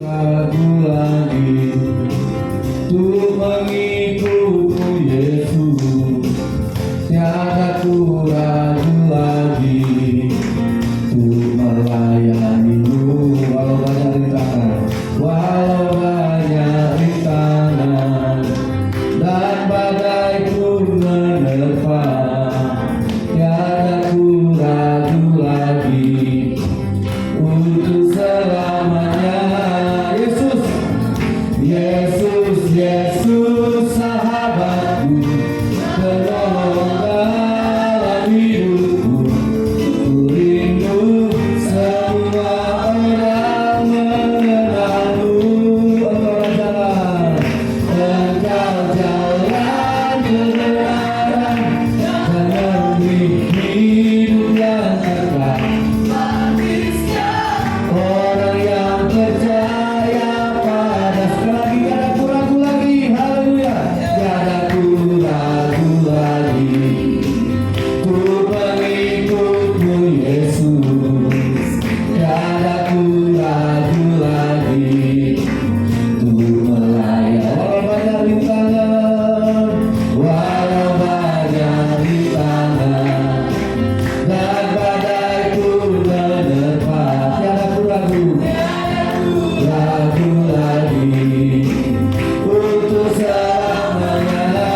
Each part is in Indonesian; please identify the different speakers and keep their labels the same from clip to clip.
Speaker 1: Ragu lagi untuk mengikutmu Yesus, tiada ku ragu lagi untuk melayanimu. Walau banyak rintangan dan badai pun menerpa, tiada ku ragu lagi untuk selamanya. Yesus, Yesus sahabatku, penolong dalam hidupku. Ku rindu semua orang mengenalmu. Engkau jalan kebenaran dan memberi hidup yang kekal. Orang yang percaya pada, sekali lagi, tiada ku ragu lagi, haleluya, tiada ku ragu lagi untuk mengikutmu Yesus, tiada ku ragu lagi untuk melayani. Walau banyak rintangan dan badai pun menerpa, tiada ku ragu lagi untuk selamanya.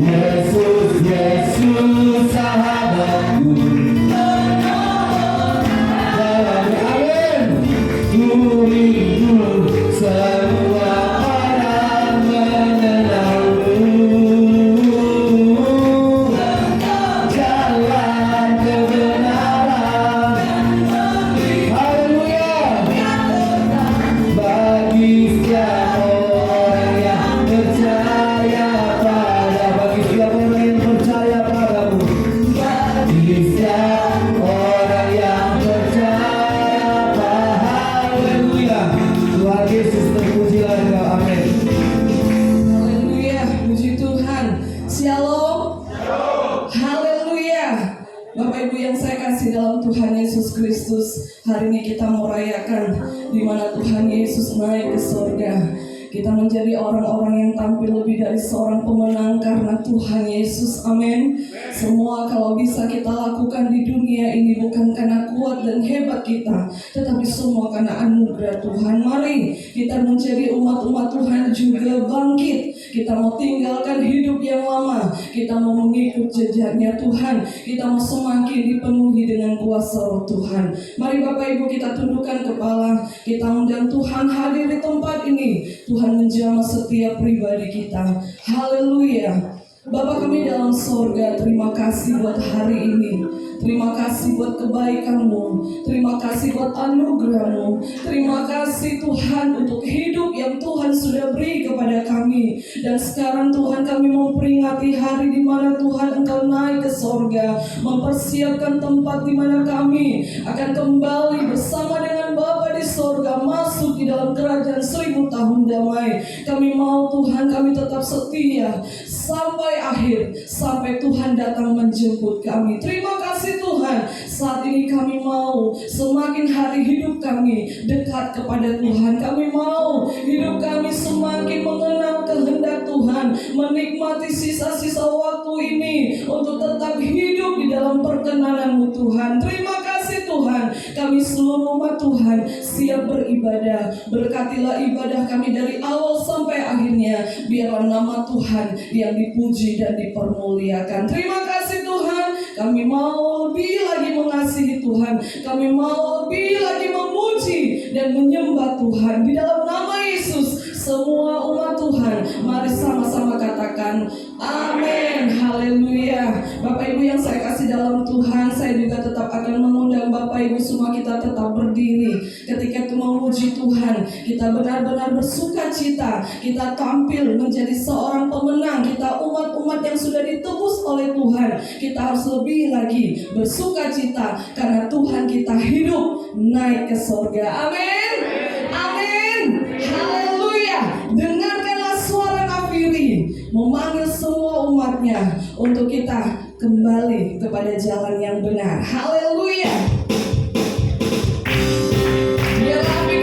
Speaker 1: Yesus, Yesus sahabatku, amin. Ku rindu semua orang mengenalmu. Jalan kebenaran, haleluya, bagi setiap orang yang percaya pada, bagi setiap orang yang percaya padamu, bagi setiap orang yang percaya pada, haleluya. Tuhan Yesus terpujilah Engkau, amin.
Speaker 2: Haleluya, puji Tuhan. Shalom. Haleluya. Bapak Ibu yang saya kasih dalam Tuhan Yesus Kristus, hari ini kita mau rayakan di mana Tuhan Yesus naik ke surga. Kita menjadi orang-orang yang tampil lebih dari seorang pemenang karena Tuhan Yesus, amin. Semua kalau bisa kita lakukan di dunia ini bukan karena kuat dan hebat kita, tetapi semua karena anugerah Tuhan. Mari kita menjadi umat-umat Tuhan juga bangkit. Kita mau tinggalkan hidup yang lama, kita mau mengikut jejaknya Tuhan, kita mau semakin dipenuhi dengan kuasa roh Tuhan. Mari Bapak Ibu kita tundukkan kepala, kita undang Tuhan hadir di tempat ini. Tuhan menjamah setiap pribadi kita. Haleluya. Bapa kami dalam sorga, terima kasih buat hari ini. Terima kasih buat kebaikan-Mu. Terima kasih buat anugerah-Mu. Terima kasih Tuhan untuk hidup yang Tuhan sudah beri kepada kami. Dan sekarang Tuhan kami memperingati hari di mana Tuhan Engkau naik ke sorga, mempersiapkan tempat di mana kami akan kembali bersama dengan Bapa di sorga, masuk di dalam kerajaan 1000 tahun damai. Kami mau Tuhan, kami tetap setia sampai akhir, sampai Tuhan datang menjemput kami. Terima kasih Tuhan, saat ini kami mau semakin hari hidup kami dekat kepada Tuhan. Kami mau hidup kami semakin mengenal kehendak Tuhan, menikmati sisa-sisa waktu ini untuk tetap hidup di dalam perkenanan-Mu Tuhan. Terima kasih Tuhan, kami seluruh umat Tuhan siap beribadah. Berkatilah ibadah kami dari awal sampai akhirnya. Biarlah nama Tuhan yang dipuji dan dipermuliakan. Terima kasih Tuhan, kami mau lebih lagi mengasihi Tuhan. Kami mau lebih lagi memuji dan menyembah Tuhan. Di dalam nama Yesus, semua umat Tuhan, mari sama-sama katakan amin. Haleluya. Bapak Ibu yang saya kasih dalam Tuhan, saya juga tetap akan mengundang Bapak Ibu semua kita tetap berdiri. Ketika itu memuji Tuhan, kita benar-benar bersuka cita. Kita tampil menjadi seorang pemenang. Kita umat-umat yang sudah ditebus oleh Tuhan. Kita harus lebih lagi bersuka cita karena Tuhan kita hidup naik ke surga. Amin. Amin. Haleluya. Dengarkanlah suara Nafiri memanggil semua umatnya untuk kita kembali kepada jalan yang benar. Haleluya. Biarlah api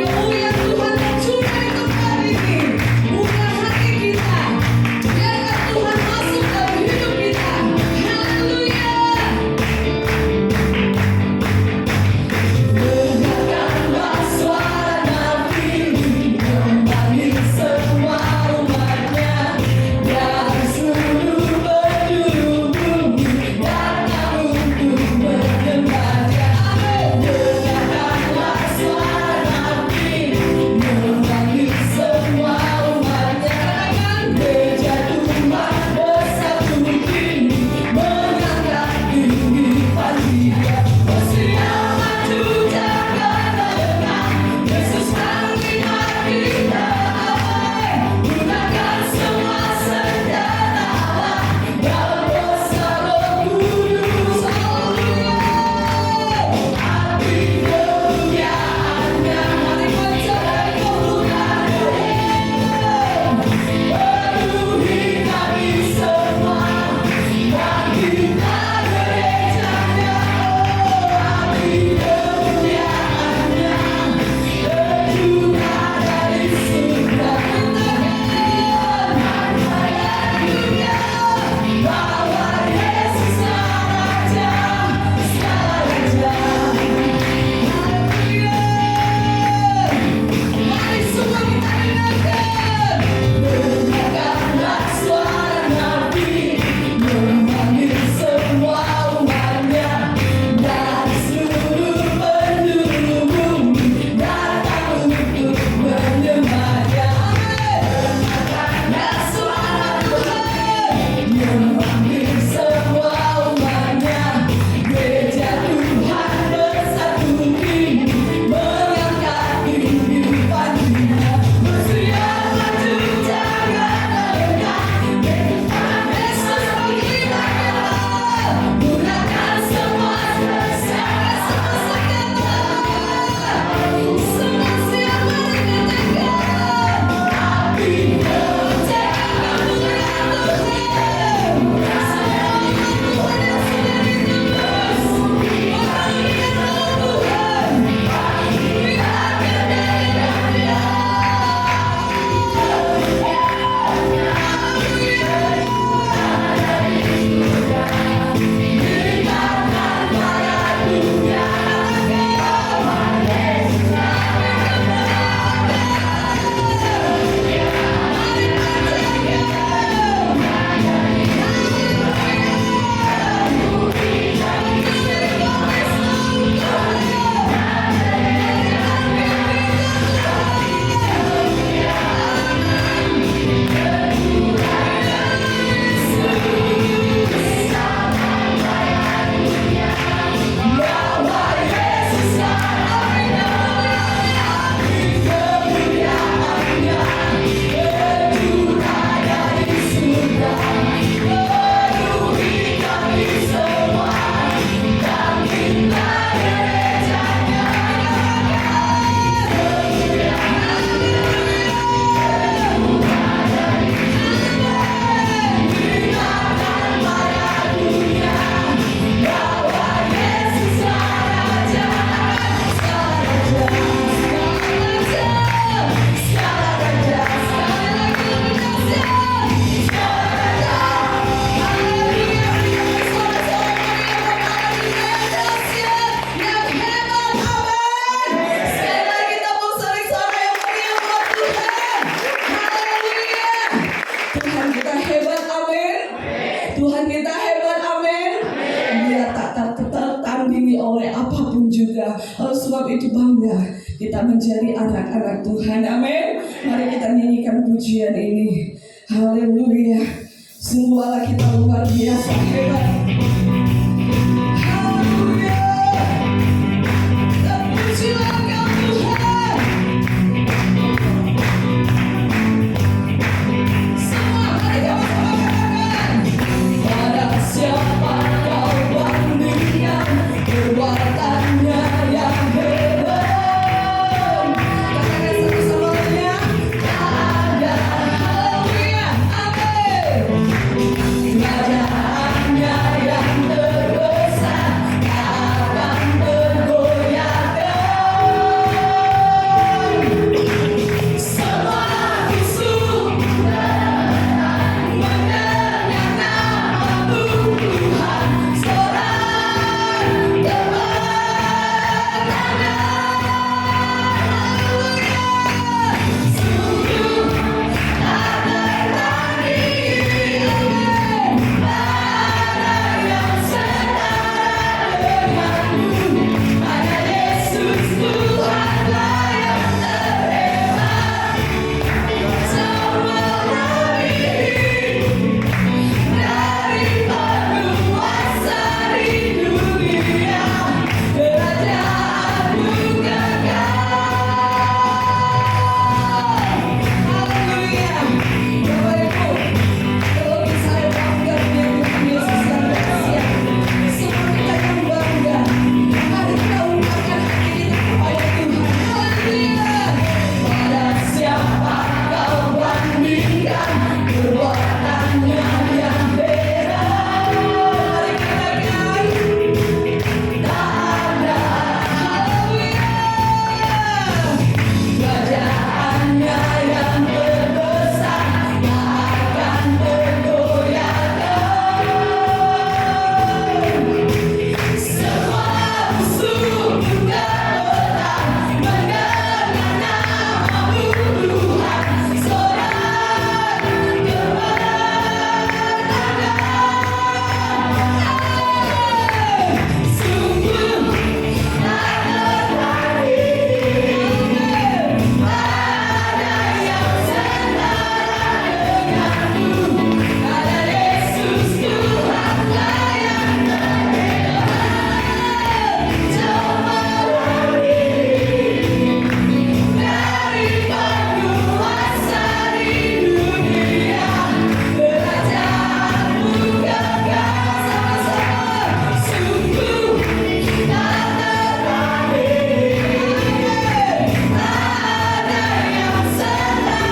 Speaker 2: begitu bangga kita menjadi anak-anak Tuhan. Amin. Mari kita nyanyikan pujian ini. Haleluya. Sungguh Allah kita luar biasa hebat. Haleluya. Terpujilah Engkau Tuhan. Semua mari sama-sama katakan. Pada siapa kau bandingkan perbuatannya yang hebat. Katakan sama-samanya. Ada. Haleluya. Amin. Kerajaannya yang terbesar akan tergoyahkan. Semua nafsu mendengar nama Tuhan, sorak kemenangan. Sungguh tak tertandingi pada yang setara denganmu. Hanya Yesus Tuhanlah yang terhebat. Semua lebih dari penguasa di dunia, kerajaan-Mu kekal. Haleluya. Bapak Ibu, terlebih saya bangga dengan Tuhan Yesus yang dahsyat. Semua kita yang bangga, mari kita ungkapkan hati kita kepada Tuhan. Haleluya. Pada siapa kau bandingkan perbuatannya yang hebat. Mari katakan, tak ada. Haleluya. Kerajaannya yang terbesar akan tergoyahkan. Semua musuh kebetulan mendengar nama-Mu Tuhan, sorak kemenangan. Sungguh tak tertandingi pada yang setara denganmu. Hanya Yesus Tuhanlah yang terhebat. Jauh lebih dari penguasa di dunia, kerajaan-Mu kekal. Sama-sama. Sungguh tak tertandingi pada yang setara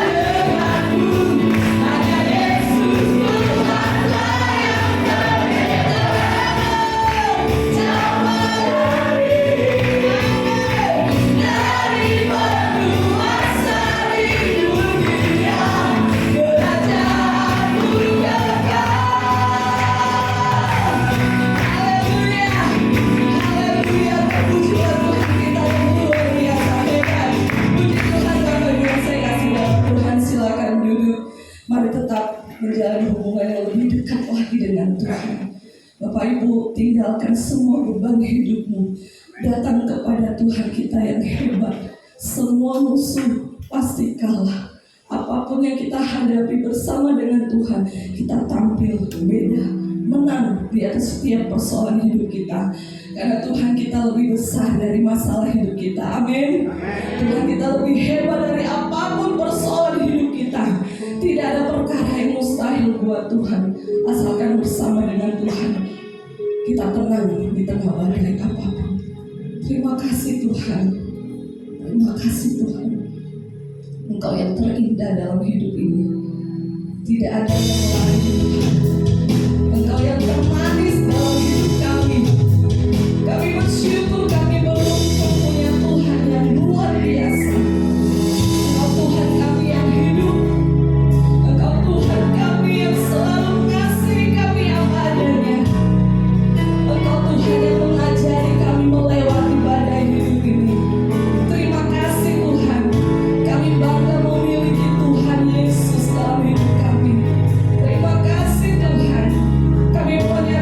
Speaker 2: denganmu. Hanya Yesus Tuhanlah yang terhebat. Jauh lebih dari penguasa di dunia, kerajaan-Mu kekal. Haleluya. Haleluya. Terpujilah Tuhan kita yang luar biasa hebat. Puji Tuhan. Bapak Ibu yang saya kasih dalam Tuhan, silakan duduk. Mari tetap menjalin hubungan yang lebih dekat lagi dengan Tuhan. Bapak Ibu, tinggalkan semua beban hidupmu. Datang kepada Tuhan kita yang hebat. Semua musuh pasti kalah. Apapun yang kita hadapi bersama dengan Tuhan, kita tampil beda, menang di atas setiap persoalan hidup kita. Karena Tuhan kita lebih besar dari masalah hidup kita. Amin. Tuhan kita lebih hebat dari apapun persoalan hidup kita. Tidak ada perkara yang mustahil buat Tuhan, asalkan bersama dengan Tuhan kita tenang di tengah badai apapun. Terima kasih Tuhan. Terima kasih Tuhan. Engkau yang terindah dalam hidup ini. Tidak ada yang lain Tuhan. Engkau yang termanis dalam hidup kami. Kami bersyukur kami beruntung punya Tuhan yang luar biasa. Engkau Tuhan kami yang hidup. Engkau Tuhan kami yang selalu mengasihi kami apa adanya. Engkau Tuhan yang mengajari kami melewati badai hidup ini. Terima kasih Tuhan. Kami bangga memiliki Tuhan Yesus dalam hidup kami. Terima kasih Tuhan. Kami punya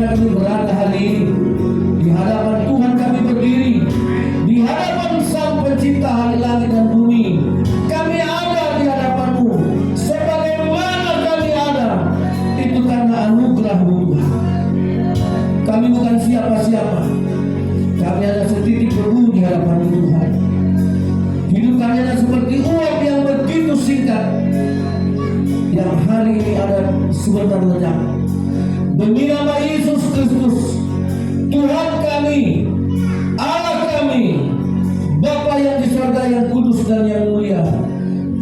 Speaker 1: mana kami berada hari ini. Di hadapan Tuhan kami berdiri, di hadapan Sang Pencipta langit dan bumi. Kami ada di hadapan-Mu. Sebagaimana kami ada, itu karena anugerah-Mu Tuhan. Kami bukan siapa-siapa. Kami ada setitik debu di hadapan Tuhan. Hidup kami ada seperti uap yang begitu singkat, yang hari ini ada sebentar lenyap. Demi nama Yesus Kristus, Tuhan kami, Allah kami, Bapa yang di surga yang kudus dan yang mulia,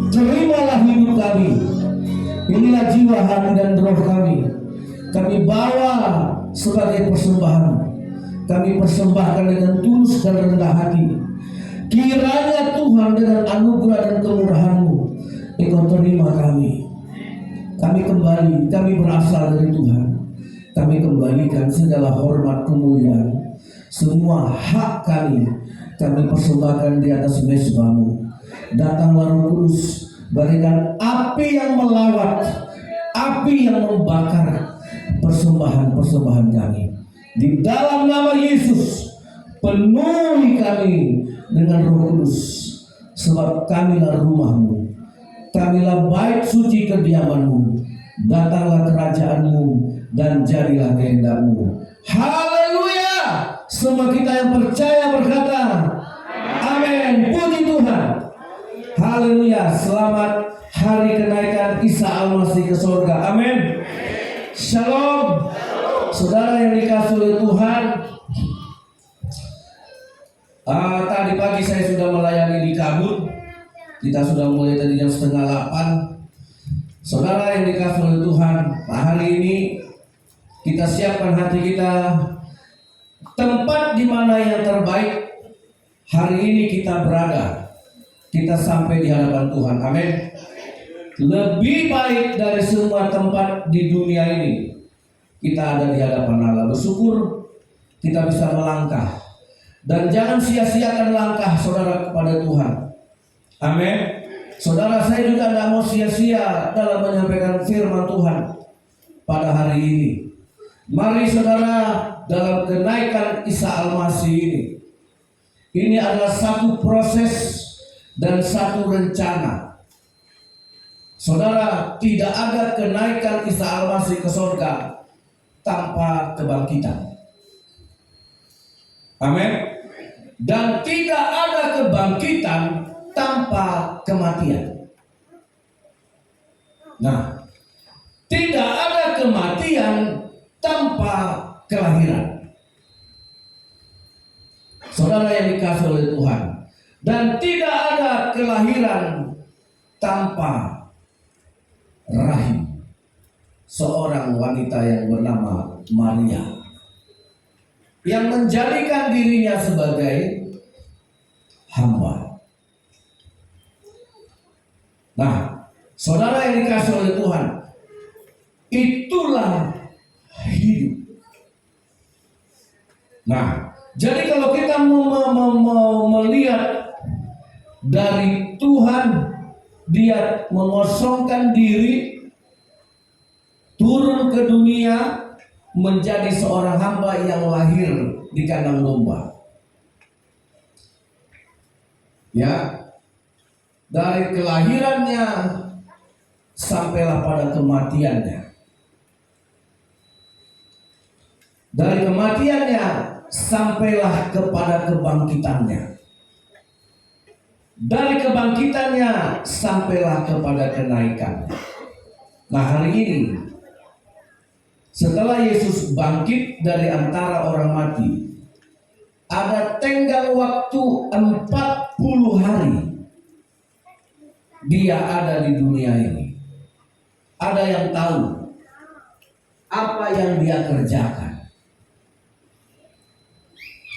Speaker 1: terimalah hidup kami. Inilah jiwa, hati dan roh kami. Kami bawa sebagai persembahan. Kami persembahkan dengan tulus dan rendah hati. Kiranya Tuhan dengan anugerah dan kemurahan-Mu, Engkau terima kami. Kami kembali, kami berasal dari Tuhan. Kami kembalikan segala hormat kemuliaan, semua hak kami persembahkan di atas mezbah-Mu. Datanglah Roh Kudus, berikan api yang melawat, api yang membakar persembahan-persembahan kami. Di dalam nama Yesus, penuhi kami dengan Roh Kudus, sebab kamilah rumah-Mu, kamilah bait suci kediaman-Mu. Datanglah kerajaan-Mu dan jadilah kehendak-Mu. Haleluya! Semua kita yang percaya berkata amin. Puji Tuhan. Haleluya. Selamat hari kenaikan Isa Al-Masih ke surga. Amin. Shalom. Saudara yang dikasihi oleh Tuhan, tadi pagi saya sudah melayani di Kabut. Kita sudah mulai tadi jam 7:30. Saudara yang dikasihi oleh Tuhan, hari ini kita siapkan hati kita, tempat di mana yang terbaik. Hari ini kita berada, kita sampai di hadapan Tuhan. Amin. Lebih baik dari semua tempat di dunia ini, kita ada di hadapan Allah. Bersyukur kita bisa melangkah, dan jangan sia-siakan langkah saudara kepada Tuhan. Amin. Saudara, saya juga tidak mau sia-sia dalam menyampaikan firman Tuhan pada hari ini. Mari saudara, dalam kenaikan Isa Al-Masih ini adalah satu proses dan satu rencana. Saudara, tidak ada kenaikan Isa Al-Masih ke surga tanpa kebangkitan. Amin. Dan tidak ada kebangkitan tanpa kematian. Nah, tidak ada kematian tanpa kelahiran. Saudara yang dikasihi oleh Tuhan, dan tidak ada kelahiran tanpa rahim seorang wanita yang bernama Maria, yang menjadikan dirinya sebagai hamba. Nah, saudara yang dikasihi oleh Tuhan, itulah hidup. Nah, jadi kalau kita melihat dari Tuhan, Dia mengosongkan diri, turun ke dunia, menjadi seorang hamba yang lahir di kandang domba. Ya, dari kelahirannya sampailah pada kematiannya. Dari kematiannya sampailah kepada kebangkitannya. Dari kebangkitannya sampailah kepada kenaikan. Nah, hari ini setelah Yesus bangkit dari antara orang mati, ada tenggang waktu 40 hari Dia ada di dunia ini. Ada yang tahu apa yang Dia kerjakan.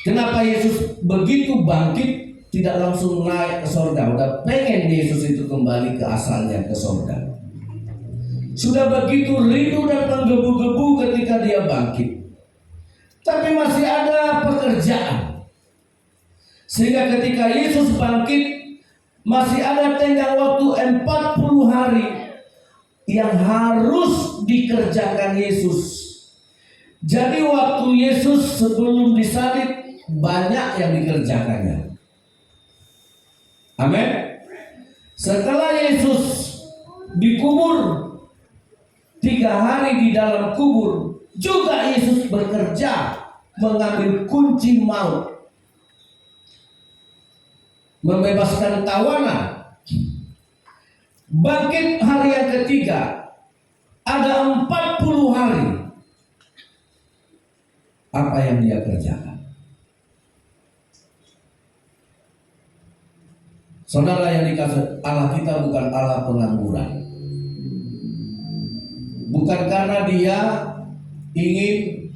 Speaker 1: Kenapa Yesus begitu bangkit tidak langsung naik ke surga? Udah pengen Yesus itu kembali ke asalnya, ke surga. Sudah begitu rindu dan menggebu-gebu ketika Dia bangkit. Tapi masih ada pekerjaan. Sehingga ketika Yesus bangkit, masih ada tenggang waktu 40 hari yang harus dikerjakan Yesus. Jadi waktu Yesus sebelum disalib banyak yang dikerjakannya. Amin. Setelah Yesus dikubur 3 hari di dalam kubur, juga Yesus bekerja mengambil kunci maut, membebaskan tawanan. Bangkit hari yang ketiga, ada 40 hari. Apa yang dia kerjakan? Saudara yang dikasih, Allah kita bukan Allah pengangguran. Bukan karena dia ingin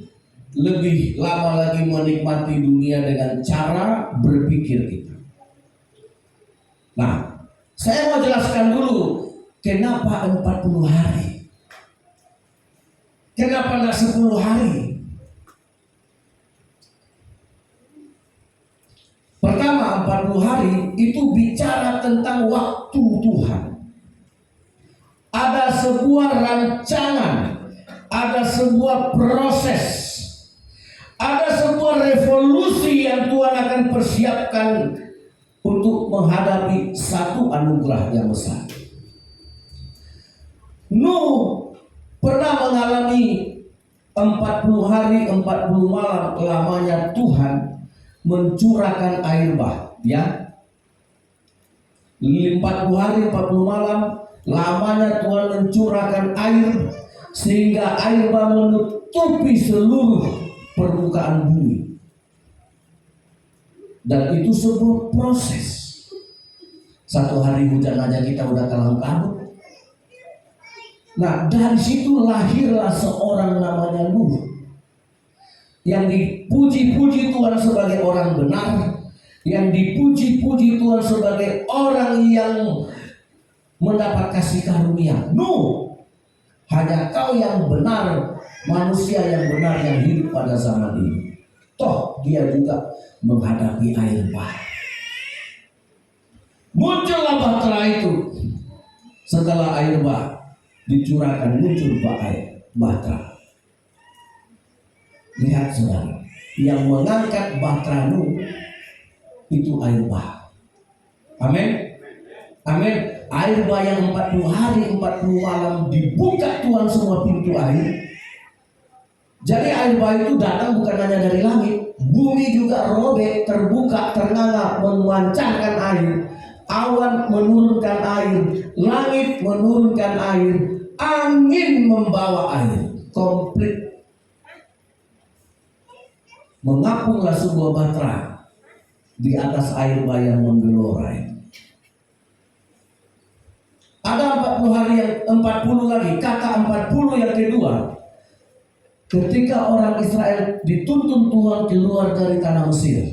Speaker 1: lebih lama lagi menikmati dunia dengan cara berpikir kita. Nah, saya mau jelaskan dulu kenapa 40 hari. Kenapa tidak 10 hari? Pertama, 40 hari itu bicara tentang waktu Tuhan. Ada sebuah rancangan, ada sebuah proses, ada sebuah revolusi yang Tuhan akan persiapkan untuk menghadapi satu anugerah yang besar. Nuh pernah mengalami 40 hari 40 malam lamanya Tuhan mencurahkan air bah, ya. 40 hari 40 malam lamanya Tuhan mencurahkan air sehingga air bah menutupi seluruh permukaan bumi. Dan itu sebuah proses. 1 hari hujan aja kita udah kalang kabut. Nah, dari situ lahirlah seorang namanya Nuh, yang dipuji-puji Tuhan sebagai orang benar, yang dipuji-puji Tuhan sebagai orang yang mendapat kasih karunia. Nuh, hanya kau yang benar, manusia yang benar yang hidup pada zaman ini. Toh dia juga menghadapi air bah. Muncullah bahtera itu. Setelah air bah dicurahkan, muncul bahtera. Lihat saudara, yang mengangkat bahtera Nuh itu air bah. Amin. Amin. Air bah yang 40 hari 40 malam dibuka Tuhan semua pintu air. Jadi air bah itu datang bukan hanya dari langit, bumi juga robek, terbuka, ternganga, memancarkan air. Awan menurunkan air, langit menurunkan air, angin membawa air, komplit. Mengapunglah sebuah bahtera di atas air bah yang menggelorai. Ada 40 hari yang 40 lagi, kata 40 yang kedua. Ketika orang Israel dituntun Tuhan keluar dari tanah Mesir,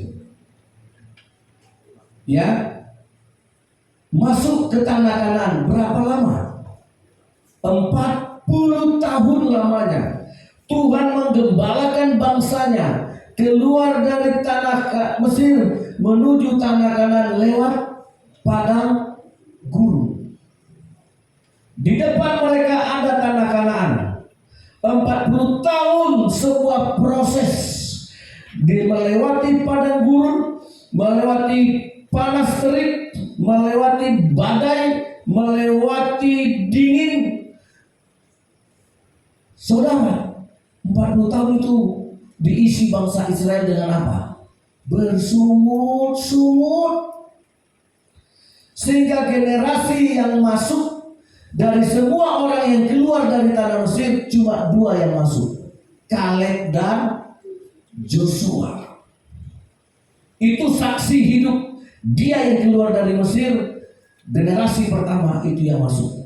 Speaker 1: ya, masuk ke tanah Kanaan. Berapa lama? 40 tahun lamanya Tuhan menggembalakan bangsanya keluar dari tanah Mesir menuju tanah Kanaan lewat padang gurun. Di depan mereka ada tanah Kanaan. 40 tahun sebuah proses. Dia melewati padang gurun, melewati panas terik, melewati badai, melewati dingin. Saudara, 40 tahun itu diisi bangsa Israel dengan apa? Bersungut-sungut. Sehingga generasi yang masuk dari semua orang yang keluar dari tanah Mesir, cuma 2 yang masuk, Kaleb dan Joshua. Itu saksi hidup dia yang keluar dari Mesir. Generasi pertama itu yang masuk.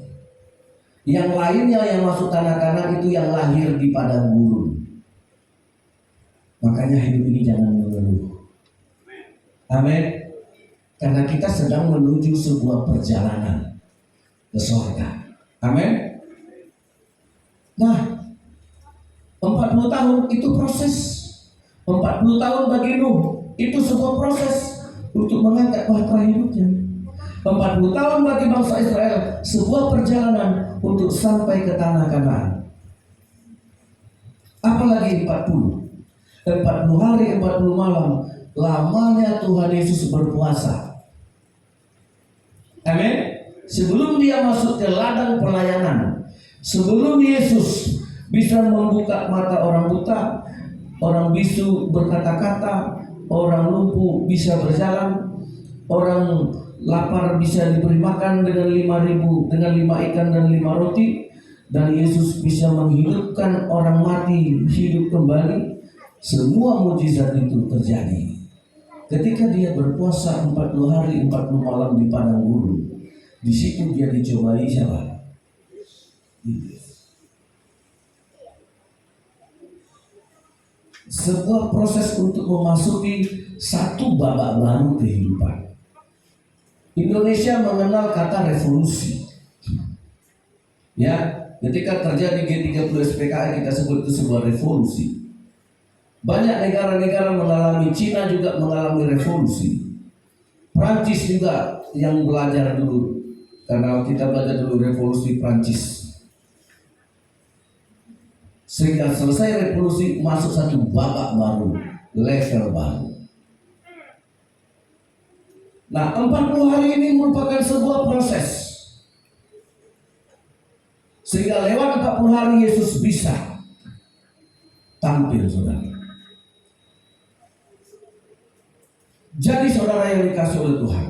Speaker 1: Yang lainnya yang masuk tanah Kanaan itu yang lahir di padang gurun. Makanya hidup ini jangan mengeluh. Amin. Karena kita sedang menuju sebuah perjalanan ke surga. Amin. Nah, 40 tahun itu proses. 40 tahun bagi Nuh itu sebuah proses untuk mengangkat bahtera hidupnya. 40 tahun bagi bangsa Israel sebuah perjalanan untuk sampai ke tanah Kanaan. Apalagi 40 hari 40 malam lamanya Tuhan Yesus berpuasa. Amin. Sebelum dia masuk ke ladang pelayanan, sebelum Yesus bisa membuka mata orang buta, orang bisu berkata-kata, orang lumpuh bisa berjalan, orang lapar bisa diberi makan dengan 5.000 dengan 5 ikan dan 5 roti, dan Yesus bisa menghidupkan orang mati hidup kembali. Semua mujizat itu terjadi ketika dia berpuasa 40 hari 40 malam di padang gurun. Di situ dia dicobai siapa? Iblis. Sebuah proses untuk memasuki satu babak baru kehidupan. Indonesia mengenal kata revolusi. Ya, ketika terjadi G30 SPKI kita sebut itu sebuah revolusi. Banyak negara-negara mengalami, Cina juga mengalami revolusi. Prancis juga yang belajar dulu, karena kita belajar dulu revolusi Prancis. Sehingga selesai revolusi masuk satu babak baru, level baru. Nah, 40 hari ini merupakan sebuah proses. Sehingga lewat 40 hari Yesus bisa tampil, saudara. Jadi saudara yang dikasih oleh Tuhan.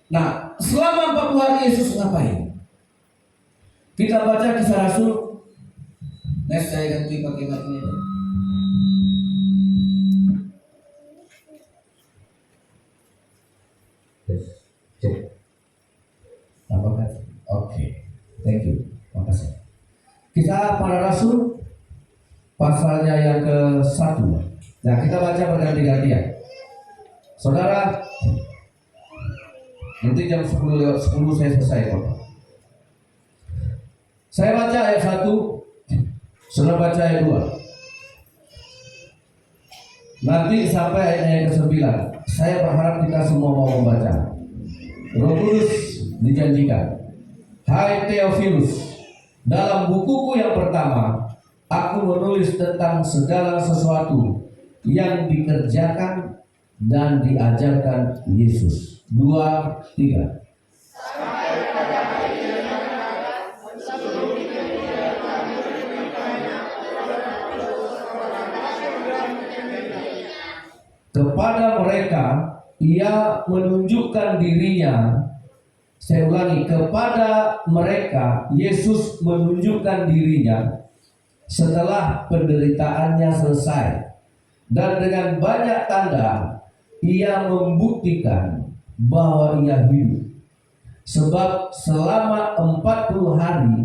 Speaker 1: Nah, selama 40 hari Yesus ngapain? Kita baca Kisah Rasul. Next, saya ganti pakai mic ini. Cek. Apakah? Oke. Thank you. Makasih. Kisah Para Rasul pasalnya yang ke-1. Nah, kita baca berganti-gantian. Saudara, nanti jam 10 saya selesai, Pak. Saya baca ayat 1, saudara baca ayat 2. Nanti sampai ayat ke-9. Saya berharap kita semua mau membaca. Roh Kudus dijanjikan, hai Theophilus, dalam bukuku yang pertama, aku menulis tentang segala sesuatu yang dikerjakan dan diajarkan Yesus. 2, 3. Kepada mereka ia menunjukkan dirinya. Saya ulangi, kepada mereka Yesus menunjukkan dirinya setelah penderitaannya selesai, dan dengan banyak tanda ia membuktikan bahwa ia hidup. Sebab selama 40 hari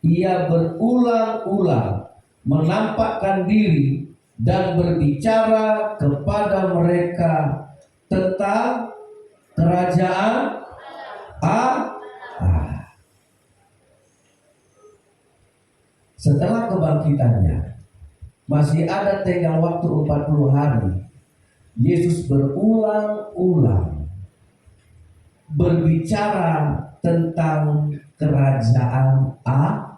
Speaker 1: ia berulang-ulang menampakkan diri dan berbicara kepada mereka tentang kerajaan Allah. Setelah kebangkitannya, masih ada tenggang waktu 40 hari. Yesus berulang-ulang berbicara tentang kerajaan Allah.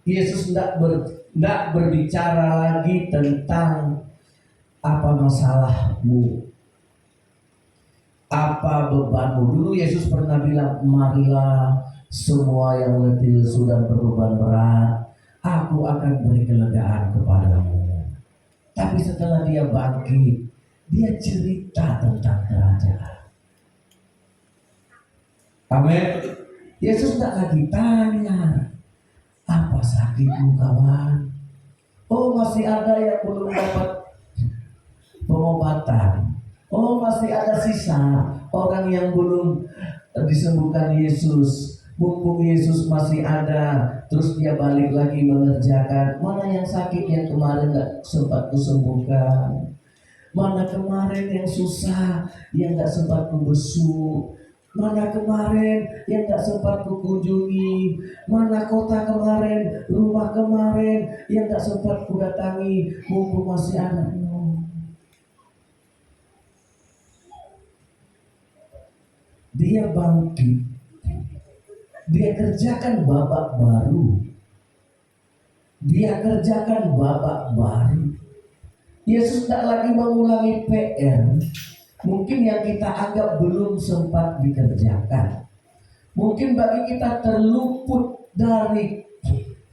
Speaker 1: Yesus tidak berbicara lagi tentang apa masalahmu, apa bebanmu. Dulu Yesus pernah bilang, marilah semua yang letih sudah berbeban berat, aku akan beri kelegaan kepadamu. Tapi setelah dia bangkit, dia cerita tentang kerajaan. Amin. Yesus tak lagi tanya, apa sakitmu kawan? Oh, masih ada yang belum dapat pengobatan. Oh, masih ada sisa orang yang belum disembuhkan Yesus. Mumpung Yesus masih ada, terus dia balik lagi mengerjakan. Mana yang sakit yang kemarin gak sempat kusembuhkan? Mana kemarin yang susah yang gak sempat kubesuk? Mana kemarin yang gak sempat kukunjungi? Mana kota kemarin, rumah kemarin yang gak sempat kudatangi? Mumpung masih ada. Dia bangkit, dia kerjakan babak baru. Dia kerjakan babak baru. Yesus tak lagi mengulangi PR. Mungkin yang kita anggap belum sempat dikerjakan. Mungkin bagi kita terluput dari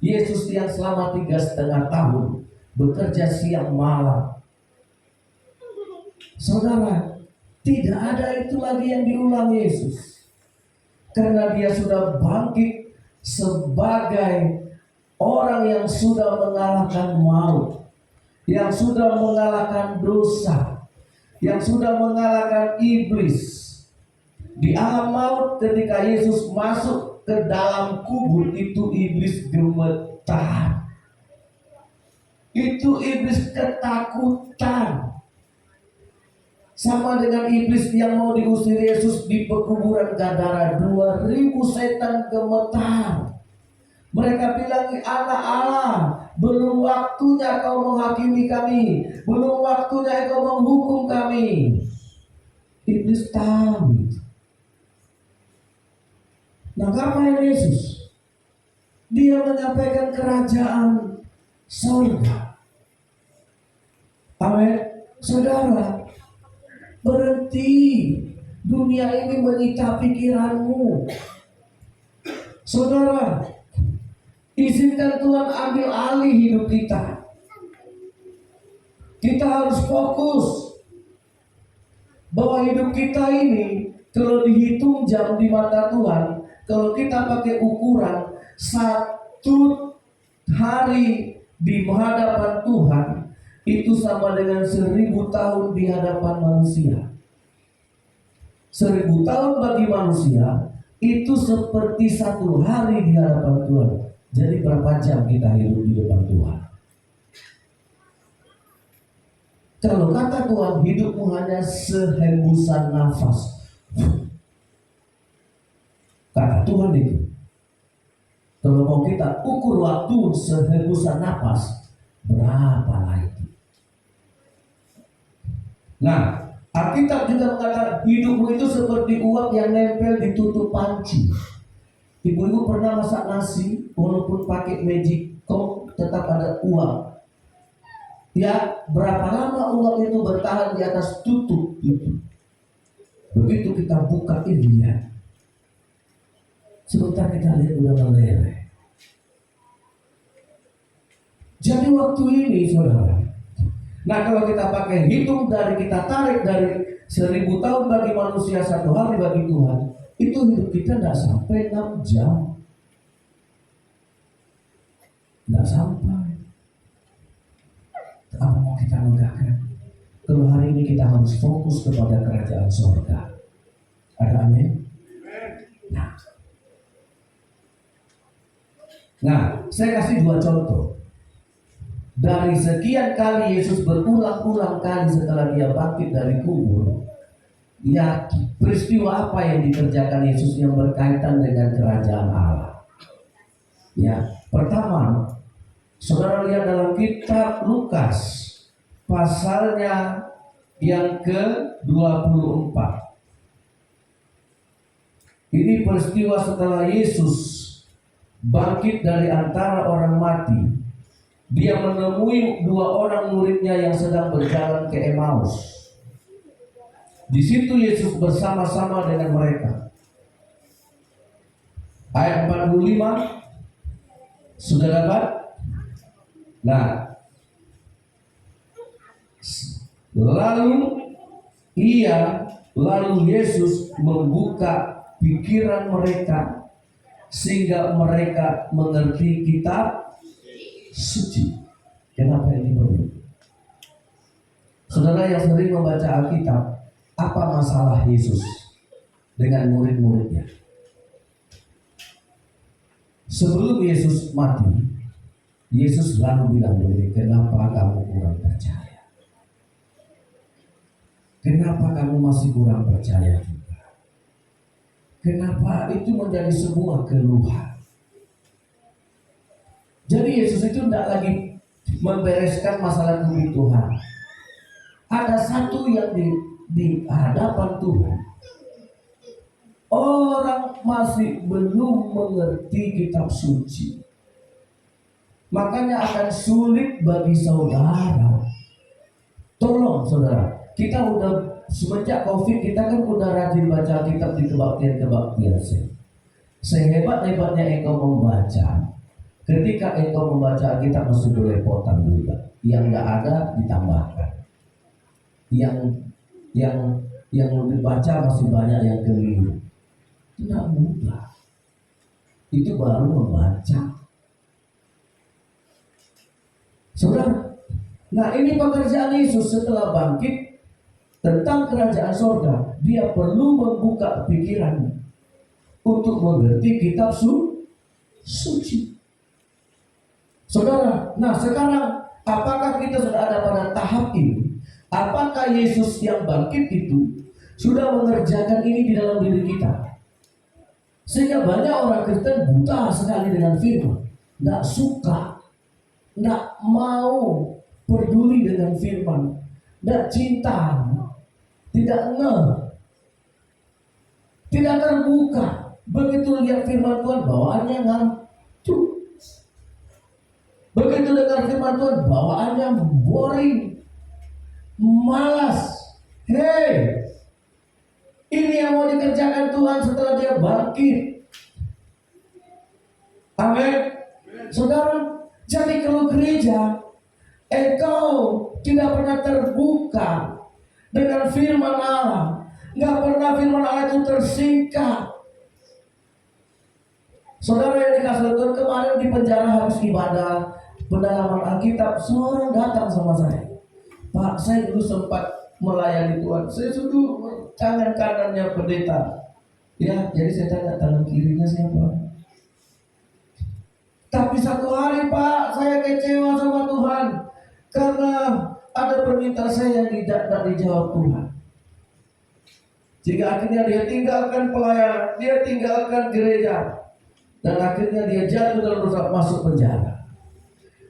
Speaker 1: Yesus yang selama 3,5 tahun bekerja siang malam. Saudara, tidak ada itu lagi yang diulang Yesus. Karena dia sudah bangkit sebagai orang yang sudah mengalahkan maut, yang sudah mengalahkan dosa, yang sudah mengalahkan iblis. Di alam maut ketika Yesus masuk ke dalam kubur itu iblis gemetar. Itu iblis ketakutan. Sama dengan iblis yang mau diusir Yesus di pekuburan Gadara, 2.000 setan gemetar. Mereka bilang, anak Allah, belum waktunya kau menghakimi kami, belum waktunya kau menghukum kami. Iblis tahu. Nah, apa Yesus? Dia menyampaikan kerajaan surga. Amin. Saudara, berhenti. Dunia ini menyita pikiranmu. Saudara, izinkan Tuhan ambil alih hidup kita. Kita harus fokus bahwa hidup kita ini kalau dihitung jam di mata Tuhan, kalau kita pakai ukuran 1 hari di hadapan Tuhan itu sama dengan 1.000 tahun di hadapan manusia. 1.000 tahun bagi manusia itu seperti 1 hari di hadapan Tuhan. Jadi berapa jam kita hidup di depan Tuhan? Kalau kata Tuhan, hidupmu hanya sehembusan nafas. Kata Tuhan itu. Kalau mau kita ukur waktu sehembusan nafas, berapa itu? Nah, Alkitab juga mengatakan hidupmu itu seperti uap yang nempel di tutup panci. Ibu-ibu pernah masak nasi, walaupun pakai magic cook tetap ada uap. Ya, berapa lama uap itu bertahan di atas tutup itu? Begitu kita buka ini ya, sebentar kita lihat udah meleleh. Jadi waktu ini saudara, nah kalau kita pakai hitung dari kita tarik dari 1.000 tahun bagi manusia 1 hari bagi Tuhan, itu hidup kita tidak sampai 6 jam. Tidak sampai. Apa mau kita megahkan? Kalau hari ini kita harus fokus kepada kerajaan surga. Ada amin? Nah, saya kasih 2 contoh. Dari sekian kali Yesus berulang-ulang kali setelah dia bangkit dari kubur, ya peristiwa apa yang dikerjakan Yesus yang berkaitan dengan kerajaan Allah? Ya, pertama, saudara lihat dalam kitab Lukas pasalnya yang ke-24. Ini peristiwa setelah Yesus bangkit dari antara orang mati. Dia menemui 2 orang muridnya yang sedang berjalan ke Emmaus. Di situ Yesus bersama-sama dengan mereka. Ayat 45 sudah dapat? Nah, lalu Yesus membuka pikiran mereka sehingga mereka mengerti kitab suci. Kenapa ini perlu? Saudara yang sering membaca Alkitab, apa masalah Yesus dengan murid-muridnya? Sebelum Yesus mati, Yesus lalu bilang begini, kenapa kamu kurang percaya? Kenapa kamu masih kurang percaya juga? Kenapa itu menjadi sebuah keluhan? Jadi Yesus itu tidak lagi membereskan masalah kebutuhan. Ada satu yang di hadapan Tuhan. Orang masih belum mengerti kitab suci. makanya akan sulit bagi saudara. Tolong saudara, kita udah semenjak COVID kita kan udah rajin baca kitab di kebaktian-kebaktian. Sehebat-hebatnya engkau membaca, ketika engkau membaca Alkitab mesti belepotan juga. Yang nggak ada ditambahkan. Yang dibaca masih banyak yang keliru. Tidak mudah. Itu baru membaca. Saudara, nah ini pekerjaan Yesus setelah bangkit tentang kerajaan sorga. Dia perlu membuka pikirannya untuk mengerti kitab suci. Saudara, nah sekarang apakah kita sudah ada pada tahap ini? Apakah Yesus yang bangkit itu sudah mengerjakan ini di dalam diri kita? Sehingga banyak orang Kristen buta sekali dengan firman, tidak suka, tidak mau peduli dengan firman, tidak cinta, tidak tidak terbuka. Begitu lihat firman Tuhan bawaannya ngantuk. Begitu dengar firman Tuhan bawaannya boring, malas. Hei, ini yang mau dikerjakan Tuhan setelah dia bangkit. Amin. Saudara, jadi kalau gereja engkau tidak pernah terbuka dengan firman Allah, nggak pernah firman Allah itu tersingkap. Saudara yang dikasih Tuhan, kemarin di penjara habis ibadah pendalaman Alkitab, seorang datang sama saya. Pak, saya dulu sempat melayani Tuhan. Saya dulu tangan kanannya pendeta. Ya, jadi saya tanya tangan kirinya siapa? Tapi satu hari Pak, saya kecewa sama Tuhan karena ada permintaan saya yang tidak dijawab Tuhan. Jika akhirnya dia tinggalkan pelayanan, dia tinggalkan gereja. Dan akhirnya dia jatuh dalam dosa, masuk penjara.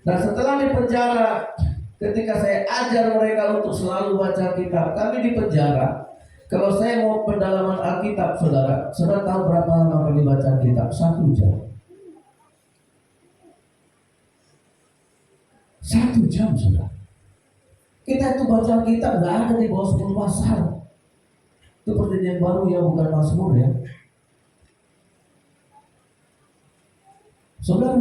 Speaker 1: Nah setelah di penjara, ketika saya ajar mereka untuk selalu baca kitab, kami di penjara. Kalau saya mau pendalaman Alkitab, saudara tahu berapa lama kami baca kitab? 1 jam. 1 jam, saudara. Kita itu baca kitab nggak ada di bawah 10 pasal. Itu perjanjian baru ya, bukan Mazmur ya. Saudara,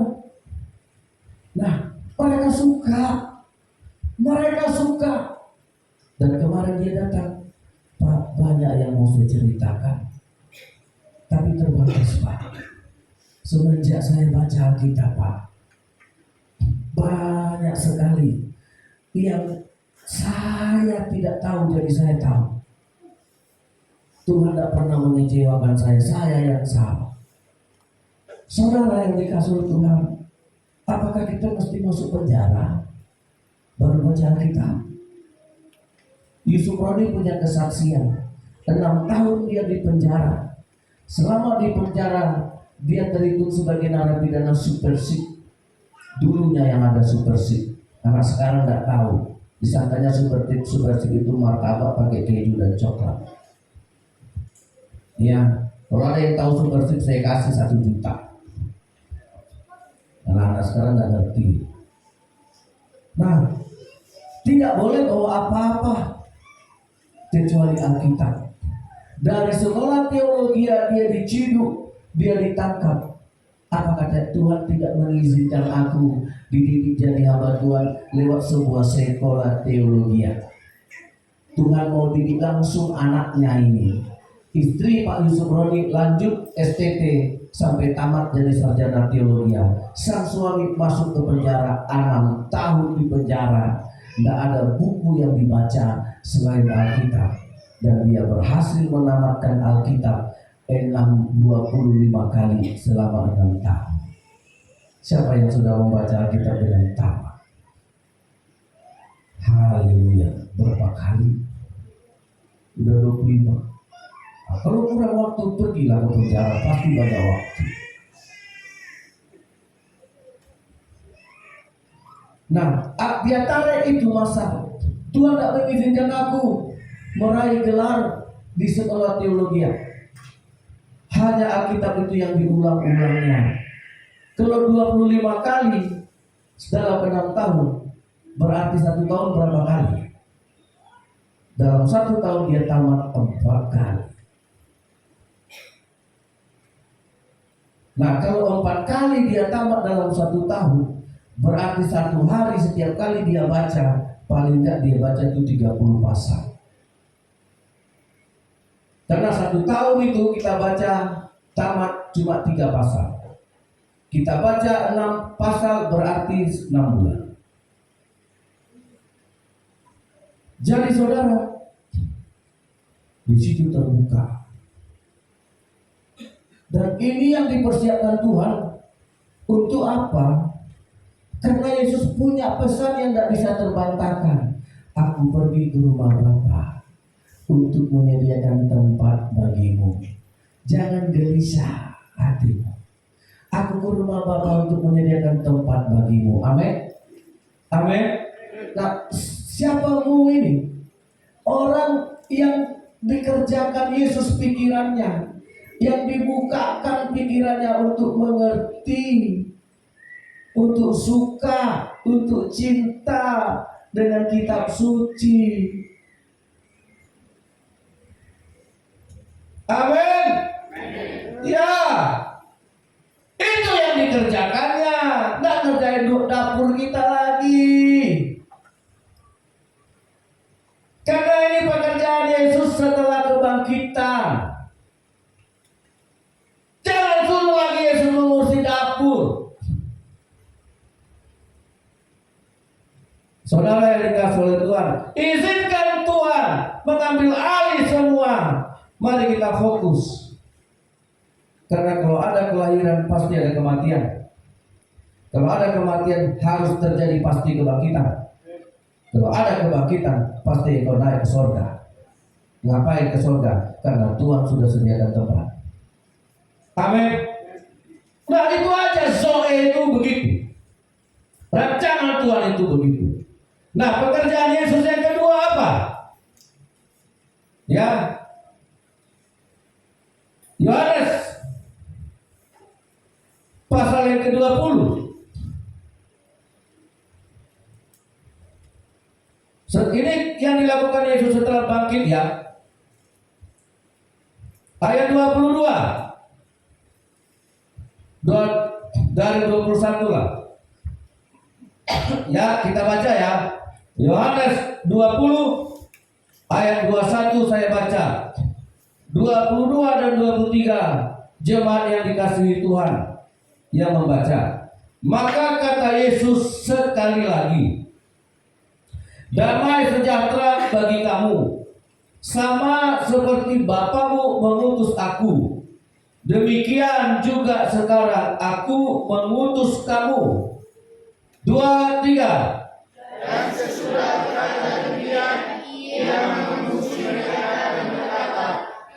Speaker 1: nah mereka suka. Dan kemarin dia datang, Pak, banyak yang mau saya ceritakan, tapi terbatas Pak. Semenjak saya baca Alkitab Pak, banyak sekali yang saya tidak tahu jadi saya tahu. Tuhan tidak pernah mengecewakan saya yang salah. Saudara yang dikasih Tuhan, apakah kita mesti masuk penjara baru baca Alkitab? Yusuf Roni punya kesaksian 6 tahun dia di penjara. Selama di penjara dia terhitung sebagai narapidana supersik. Dulunya yang ada supersik, karena sekarang nggak tahu. Disangkanya supersik itu martabak pakai keju dan coklat. Ya, kalau ada yang tahu supersik saya kasih 1 juta. Anak-anak sekarang nggak ngerti. Nah, tidak boleh bawa apa-apa kecuali Alkitab. Dari sekolah teologi dia diciduk, dia ditangkap. Apa kata Tuhan tidak mengizinkan aku dididik jadi hamba Tuhan lewat sebuah sekolah teologi. Tuhan mau didik langsung anaknya ini. Istri Pak Yusuf Roni lanjut STT sampai tamat jadi sarjana teologi. Sang suami masuk ke penjara 6 tahun di penjara. Tidak ada buku yang dibaca selain Alkitab. Dan dia berhasil menamatkan Alkitab 25 kali selama 6 tahun. Siapa yang sudah membaca Alkitab dengan tamat? Haleluya. Berapa kali? Udah 25. Nah, kalau kurang waktu pergilah ke penjara, pasti banyak waktu. Nah, di antara itu masalah. Tuhan tidak mengizinkan aku meraih gelar di sekolah teologi. Hanya Alkitab itu yang diulang-ulangnya. Kalau 25 kali dalam 6 tahun, berarti 1 tahun berapa kali? Dalam 1 tahun dia tamat 4 kali. Nah, kalau 4 kali dia tamat dalam 1 tahun, berarti 1 hari setiap kali dia baca, paling tidak dia baca itu 30 pasal. Karena 1 tahun itu kita baca tamat cuma 3 pasal. Kita baca 6 pasal berarti 6 bulan. Jadi saudara, di situ terbuka. Dan ini yang dipersiapkan Tuhan untuk apa? Karena Yesus punya pesan yang tidak bisa terbantahkan. Aku pergi ke rumah Bapa untuk menyediakan tempat bagimu. Jangan gelisah hatimu. Aku ke rumah Bapa untuk menyediakan tempat bagimu. Amin. Amin. Nah, siapamu ini? Orang yang dikerjakan Yesus pikirannya, yang dibukakan pikirannya untuk mengerti, untuk suka, untuk cinta dengan kitab suci. Amin. Ya, itu yang dikerjakannya. Nggak ngerjain dapur kita lagi. Karena ini pekerjaan Yesus setelah kebangkitan. Jangan suruh lagi Yesus mengurusi dapur. Saudara yang dikasih oleh Tuhan, izinkan Tuhan mengambil alih semua. Mari kita fokus. Karena kalau ada kelahiran pasti ada kematian. Kalau ada kematian harus terjadi pasti kebangkitan. Kalau ada kebangkitan pasti kau naik ke surga. Ngapain ke surga? Karena Tuhan sudah sediakan tempat. Amin. Nah itu aja, Zoe itu begitu. Rancangan Tuhan itu begitu. Nah pekerjaan Yesus yang kedua apa? Ya, Yohanes pasal yang ke-20. Ini yang dilakukan Yesus setelah bangkit ya. Ayat 22. Dari 21 lah. Ya, kita baca ya. Yohanes 20 ayat 21 saya baca. 22 dan 23 jemaat yang dikasihi Tuhan yang membaca. Maka kata Yesus sekali lagi, damai sejahtera bagi kamu, sama seperti Bapamu mengutus aku, demikian juga sekarang aku mengutus kamu. 2, 3. Dan sesudah berkata demikian, ia mengutus mereka dan berkata,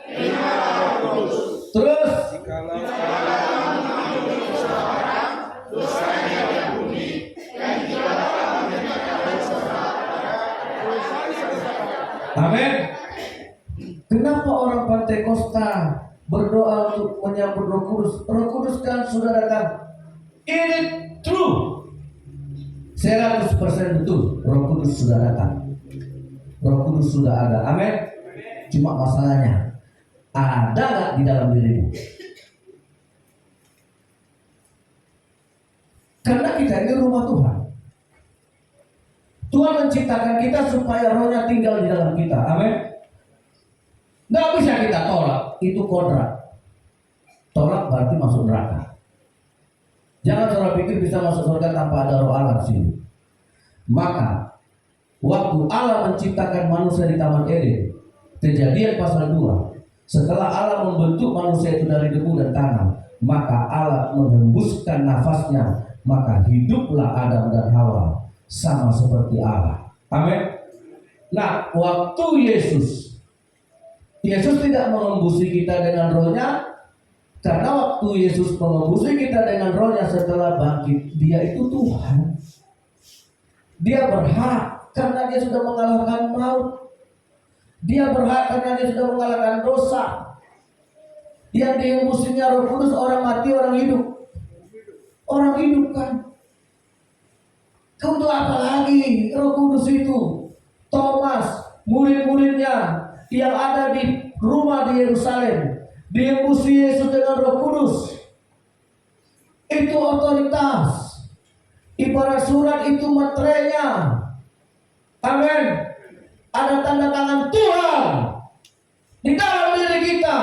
Speaker 1: terimalah Roh Kudus. Terus, jikalau kamu mengampuni seseorang dosanya diampuni, dan jikalau kamu menyatakan seseorang. Amin. Kenapa orang Pentakosta berdoa untuk menyambut Roh Kudus? Roh Kudus kan sudah datang. Ini true. 100% betul. Roh Kudus sudah datang. Roh Kudus sudah ada. Amin. Cuma masalahnya, ada nggak di dalam dirimu? Karena kita ini rumah Tuhan. Tuhan menciptakan kita supaya rohnya tinggal di dalam kita. Amin. Nggak bisa kita tolak. Itu kodrat. Tolak berarti masuk neraka. Jangan saudara pikir bisa masuk surga tanpa ada roh Allah di sini. Maka waktu Allah menciptakan manusia di Taman Eden, Kejadian pasal 2, setelah Allah membentuk manusia itu dari debu dan tanah, maka Allah menghembuskan nafasnya, maka hiduplah Adam dan Hawa sama seperti Allah. Amin. Nah, waktu Yesus tidak mengembusi kita dengan rohnya. Karena waktu Yesus mengembusi kita dengan rohnya setelah bangkit, dia itu Tuhan. Dia berhak karena dia sudah mengalahkan maut. Dia berhak karena dia sudah mengalahkan dosa. Yang diembusinya Roh Kudus orang mati, orang hidup. Orang hidup kan. Untuk apa lagi Roh Kudus itu? Thomas, murid-muridnya yang ada di rumah di Yerusalem, diembusi Yesus dengan Roh Kudus. Itu otoritas. Ibarat surat itu materainya. Amin. Ada tanda tangan Tuhan di dalam diri kita,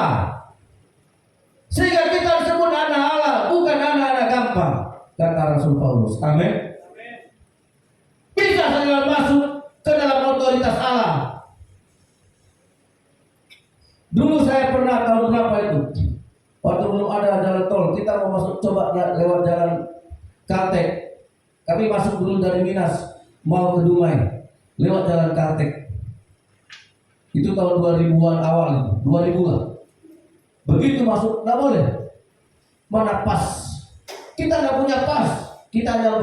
Speaker 1: sehingga kita disebut anak Allah, bukan anak-anak gampang, kata Rasul Paulus. Amin. Bisa saja masuk ke dalam otoritas Allah. Dulu saya pernah tahun berapa itu, waktu belum ada jalan tol, kita mau masuk coba lewat jalan Kaltek. Kami masuk dulu dari Minas mau ke Dumai, lewat jalan Kaltek. Itu tahun 2000-an awal itu, 2000 lah. Begitu masuk, nggak boleh. Mana pas? Kita nggak punya pas. Kita hanya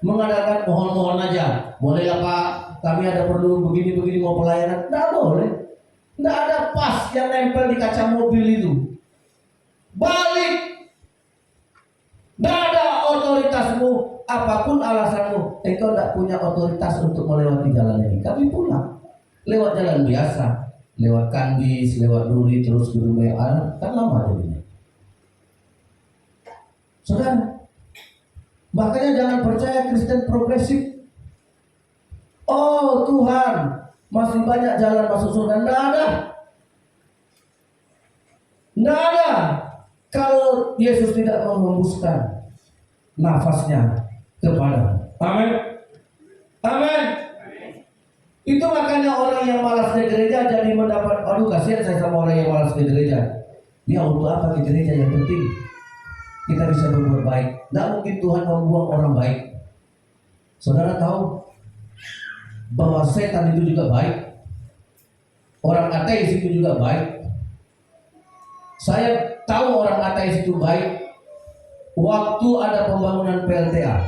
Speaker 1: mengadakan mohon-mohon aja. Boleh ya Pak, kami ada perlu begini-begini mau pelayanan. Nggak boleh. Nggak ada pas yang nempel di kaca mobil itu. Balik. Nggak ada otoritasmu. Apapun alasanmu, engkau tidak punya otoritas untuk melewati jalan ini. Kami pulang lewat jalan biasa, lewat Kandis, lewat Duri, terus ke Dumai. Kan lama jadinya. Saudara, makanya jangan percaya Kristen progresif. Oh Tuhan, masih banyak jalan masuk surga. Nggak ada. Nggak ada. Kalau Yesus tidak menghembuskan nafasnya kepada. Amin. Amin. Itu makanya orang yang malas ke gereja jadi mendapat, aduh kasihan saya sama orang yang malas ke gereja. Dia untuk apa ke gereja? Yang penting kita bisa berbuat baik. Tidak mungkin Tuhan membuang orang baik. Saudara tahu bahwa setan itu juga baik. Orang ateis itu juga baik. Saya tahu orang ateis itu baik. Waktu ada pembangunan PLTA,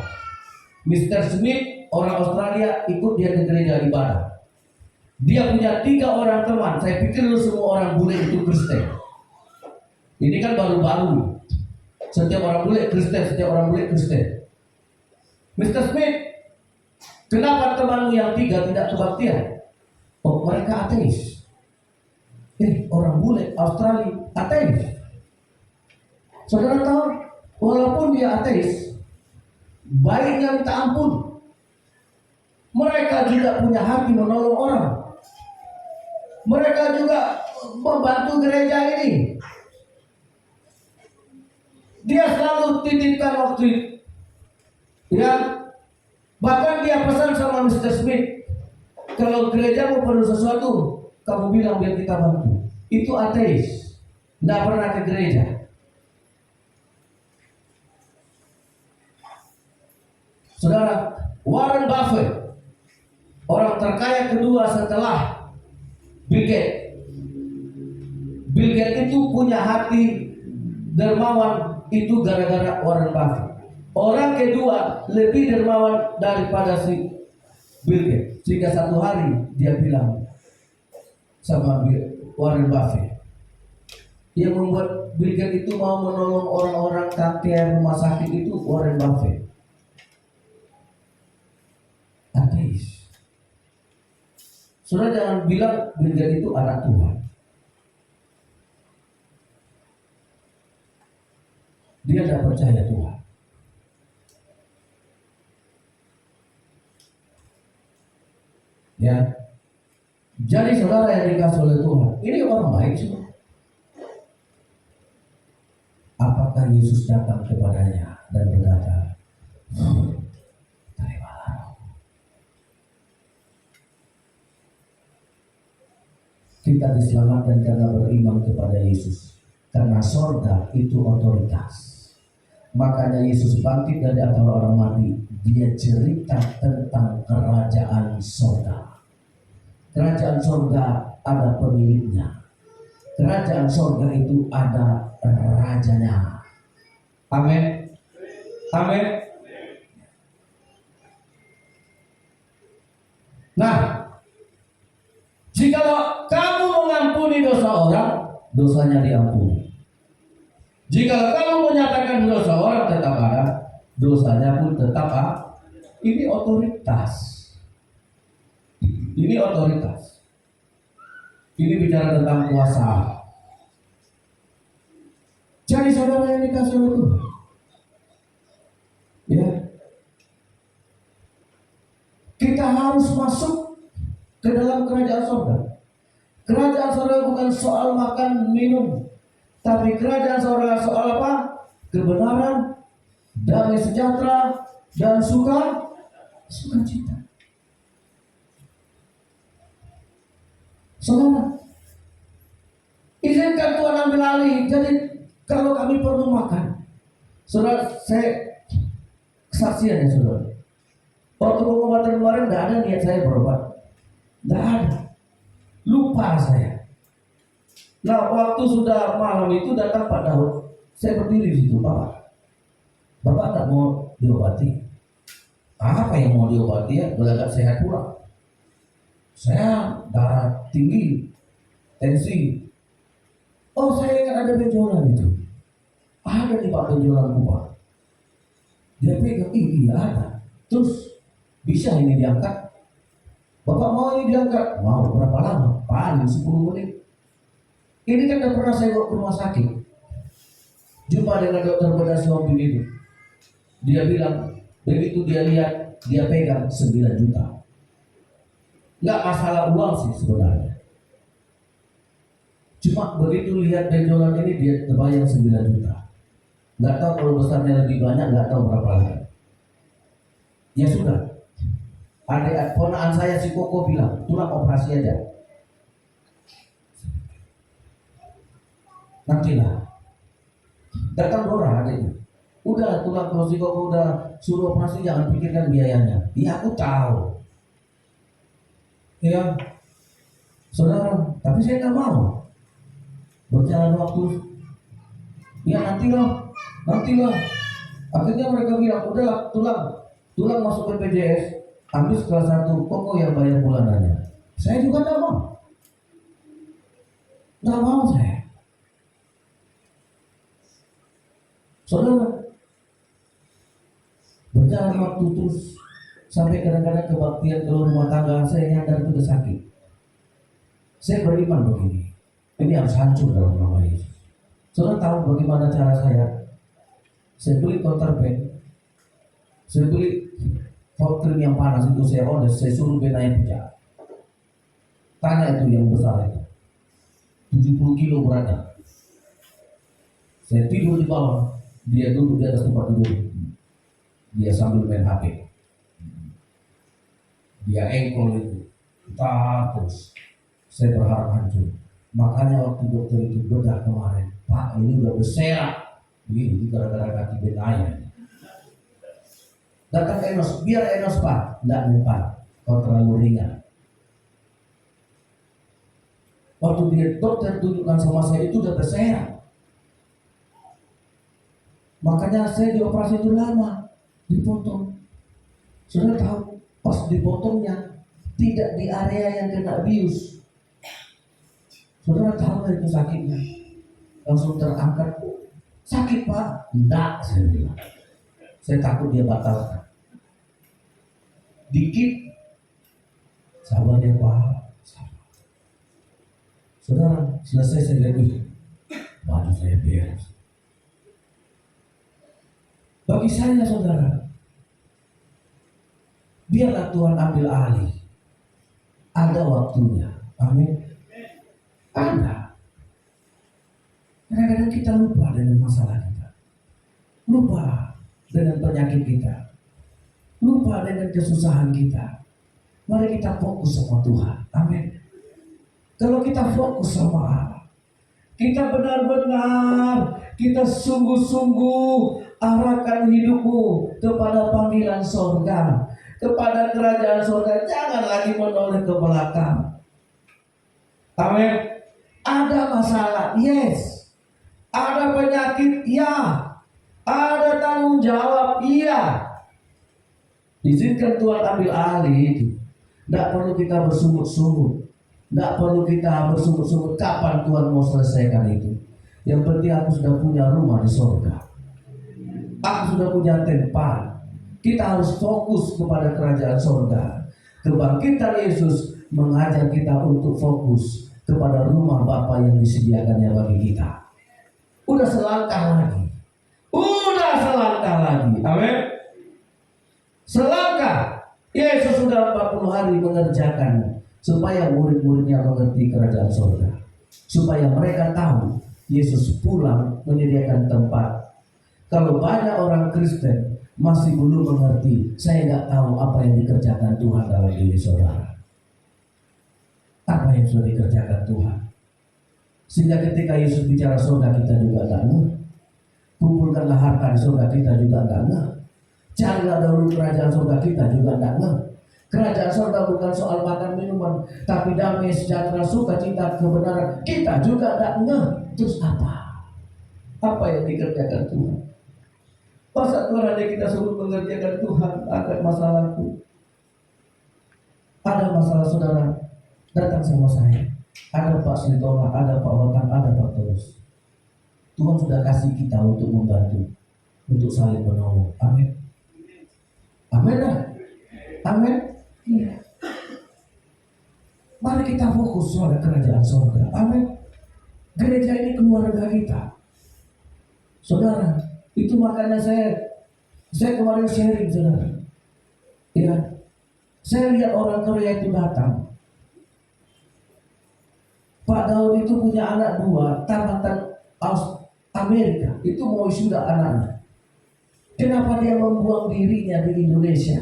Speaker 1: Mr. Smith, orang Australia, ikut dia ke gereja ibadah. Dia punya 3 orang teman. Saya pikir lu semua orang bule itu Kristen. Ini kan baru-baru. Setiap orang bule Kristen, setiap orang bule Kristen. Mr. Smith, kenapa temanmu yang 3 tidak kebaktian? Oh, mereka ateis. Orang bule Australia ateis. Saudara tahu, walaupun dia ateis, baiknya minta ampun. Mereka juga punya hati menolong orang. Mereka juga membantu gereja ini. Dia selalu titipkan waktu itu. Ya, bahkan dia pesan sama Mr. Smith, kalau gerejamu perlu sesuatu, kamu bilang biar kita bantu. Itu ateis, tidak pernah ke gereja. Saudara, Warren Buffett, orang terkaya kedua setelah Bill Gates. Bill Gates itu punya hati dermawan itu gara-gara Warren Buffett. Orang kedua lebih dermawan daripada si Bill Gates. Sehingga satu hari dia bilang sama Warren Buffett, yang membuat Bill Gates itu mau menolong orang-orang kanker rumah sakit itu Warren Buffett. Ateis. Saudara jangan bilang Bill Gates itu anak Tuhan. Dia tidak percaya Tuhan. Ya. Jadi saudara yang dikasih oleh Tuhan, ini orang baik semua. Apakah Yesus datang kepadanya dan berkata, terimalah. Kita diselamatkan karena beriman kepada Yesus. Karena sorga itu otoritas. Makanya Yesus bangkit dari antara orang mati. Dia cerita tentang kerajaan sorga. Kerajaan sorga ada pemiliknya. Kerajaan sorga itu ada rajanya. Amin. Amin. Nah, jikalau kamu mengampuni dosa orang, dosanya diampuni. Jika kamu menyatakan dosa orang tetap ada, dosanya pun tetap Ini otoritas. Ini otoritas. Ini bicara tentang kuasa. Jadi saudara yang dikasih oleh Tuhan, ya, kita harus masuk ke dalam kerajaan surga. Kerajaan surga bukan soal makan minum, tapi kerajaan surga soal apa? Kebenaran, damai sejahtera, dan sukacita. Saudara, izinkan Tuhan ambil alih. Jadi kalau kami perlu makan, saudara, saya kesaksian ya saudara. Waktu pengobatan kemarin tidak ada niat saya berobat, tidak ada. Lupa saya. Nah, waktu sudah malam itu datang Pak Daud. Saya berdiri di situ, Bapak tak mau diobati. Apa yang mau diobati ya? Belajar sehat pula. Saya darah tinggi, tensi. Oh, saya ingat ada benjolan itu. Ada di Pak benjolan Pak. Dia pegang, iya ada. Terus bisa ini diangkat? Bapak mau ini diangkat? Mau. Berapa lama? Paling 10 menit. Ini kan udah pernah saya bawa ke rumah sakit. Jumpa dengan dokter bedah suami ini. Dia bilang, begitu dia lihat, dia pegang 9 juta. Nggak masalah uang sih sebenarnya. Cuma begitu lihat benjolan ini dia terbayang 9 juta. Nggak tahu kalau besarnya lebih banyak, nggak tahu berapa lagi. Ya sudah. Adik ponakan saya si Koko bilang, tulang operasi aja. Nantilah. Datang Dora adiknya. Udah tulang kalau si Koko udah suruh operasi, jangan pikirkan biayanya. Iya aku tahu. Ya, saudara, tapi saya nggak mau. Berjalan waktu, ya nantilah. Akhirnya mereka bilang, udah tulang masuk BPJS, ambil kelas 1, Koko yang bayar bulanannya. Saya juga nggak mau saya. Saudara, berjalan waktu terus sampai kadang-kadang kebaktian keluar rumah tangga, saya nyadar itu udah sakit. Saya beriman begini, ini harus hancur dalam nama Yesus. Saudara tahu bagaimana cara saya? Saya beli counterpane, saya beli hot cream yang panas itu, saya oles, saya suruh benain pecah. Tanya itu yang besar itu, 70 kilo beratnya. Saya tidur di bawah, dia duduk di atas tempat tidur. Dia sambil main HP. Dia engkol itu, terus. Saya berharap hancur. Makanya waktu dokter itu bedah kemarin, Pak ini udah berserak. Begini gara-gara kaki benaya. Datang ke Enos, biar Enos Pak, tidak mempan. Kau terlalu ringan. Waktu dia dokter tunjukkan sama saya itu udah berserak. Makanya saya dioperasi itu lama, dipotong. Sudah tahu, pas dipotongnya tidak di area yang kena bius. Saudara tahu itu sakitnya, langsung terangkat. Sakit Pak? Enggak, saya bilang. Saya takut dia batalkan. Dikit, sabar ya Pak. Sabar. Saudara, selesai saya lihat, waduh saya beres. Bagi saya saudara, biarlah Tuhan ambil alih. Ada waktunya. Amin. Ada. Kadang-kadang kita lupa dengan masalah kita, lupa dengan penyakit kita, lupa dengan kesusahan kita. Mari kita fokus sama Tuhan. Amin. Kalau kita fokus sama Allah, kita benar-benar, kita sungguh-sungguh arahkan hidupmu kepada panggilan sorga, kepada kerajaan sorga. Jangan lagi menoleh ke belakang. Amin. Ada masalah, yes. Ada penyakit, ya. Ada tanggung jawab, iya. Izinkan Tuhan ambil alih itu. Tidak perlu kita bersungut-sungut. Tidak perlu kita bersungut-sungut kapan Tuhan mau selesaikan itu. Yang penting aku sudah punya rumah di surga. Aku sudah punya tempat. Kita harus fokus kepada kerajaan surga. Kebangkitan Yesus mengajar kita untuk fokus kepada rumah Bapa yang disediakannya bagi kita. Udah selangkah lagi. Udah selangkah lagi. Amin. Selangkah. Yesus sudah 40 hari mengerjakan supaya murid-muridnya mengerti kerajaan surga. Supaya mereka tahu Yesus pulang menyediakan tempat. Kalau banyak orang Kristen masih belum mengerti, saya nggak tahu apa yang dikerjakan Tuhan dalam diri saudara. Apa yang sudah dikerjakan Tuhan. Sehingga ketika Yesus bicara surga, kita juga nggak ngeh. Kumpulkanlah harta di surga, kita juga nggak ngeh. Carilah dahulu kerajaan surga, kita juga nggak ngeh. Kerajaan surga bukan soal makan minuman, tapi damai, sejahtera, sukacita, kebenaran, kita juga nggak ngeh. Terus apa? Apa yang dikerjakan Tuhan? Masa Tuhan hanya kita suruh mengerjakan Tuhan akan masalahku. Ada masalah saudara, datang sama saya. Ada Pak Slitonga, ada Pak Watan, ada Pak Tulus. Tuhan sudah kasih kita untuk membantu, untuk saling menolong. Amin. Amin lah. Amin. Iya. Mari kita fokus pada kerajaan surga. Amin. Gereja ini keluarga kita. Saudara, itu makanya saya kemarin sharing, saudara. Ya, saya lihat orang Korea itu datang. Pak Daud itu punya anak 2, tamatan Amerika. Itu mau wisuda anaknya. Kenapa dia membuang dirinya di Indonesia?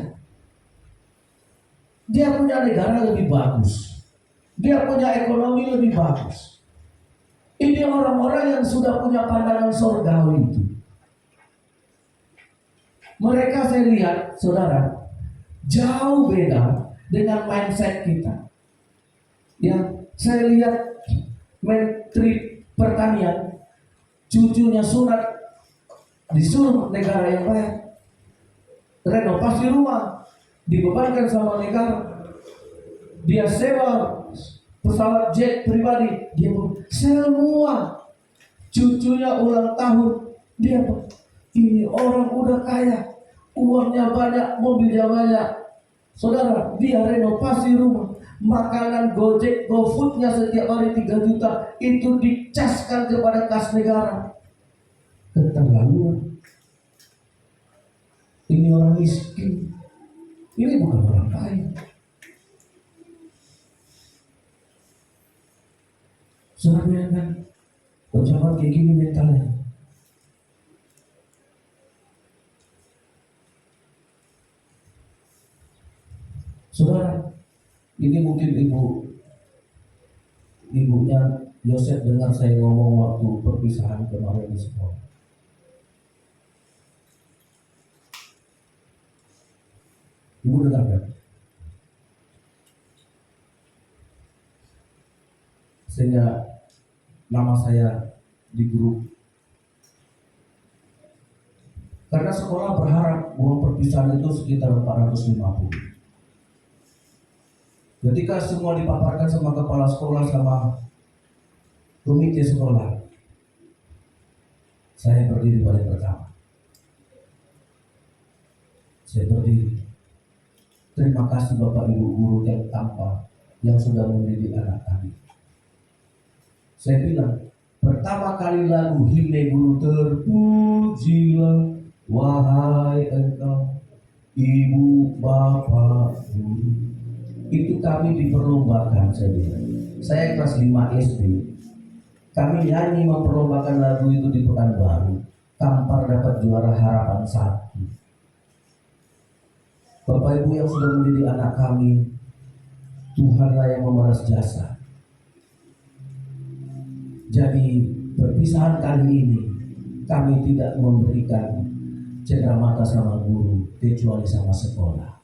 Speaker 1: Dia punya negara lebih bagus. Dia punya ekonomi lebih bagus. Ini orang-orang yang sudah punya pandangan surgawi itu. Mereka saya lihat, saudara, jauh beda dengan mindset kita. Ya, saya lihat Menteri Pertanian, cucunya Surat disuruh negara yang bayar. Renovasi rumah dibebankan sama negara. Dia sewa pesawat jet pribadi, dia semua. Cucunya ulang tahun, dia ini orang udah kaya, uangnya banyak, mobilnya banyak. Saudara, dia renovasi rumah. Makanan Gojek, GoFoodnya setiap hari 3 juta, itu dicaskan kepada kas negara. Keterlaluan. Ini orang miskin. Ini bukan orang kaya. Saudara bayangkan, ucapan kayak gini mentalnya. Saudara, ini mungkin ibunya Yosef dengar saya ngomong waktu perpisahan kemarin di sekolah. Ibu dengar kan? Sehingga nama saya di grup. Karena sekolah berharap uang perpisahan itu sekitar 450. Ketika semua dipaparkan sama kepala sekolah sama komite sekolah, saya berdiri paling pertama. Saya berdiri. Terima kasih Bapak Ibu guru yang tampan yang sudah mendidik anak kami. Saya bilang, pertama kali lagu himne guru, terpujilah wahai engkau Ibu Bapak Guru. Itu kami diperlombakan, saya bilang. Saya kelas 5 SD. Kami nyanyi memperlombakan lagu itu di Pekanbaru. Kampar dapat juara harapan 1. Bapak Ibu yang sudah mendidik anak kami, Tuhanlah yang membalas jasa. Jadi perpisahan kali ini kami tidak memberikan cendera mata sama guru kecuali sama sekolah.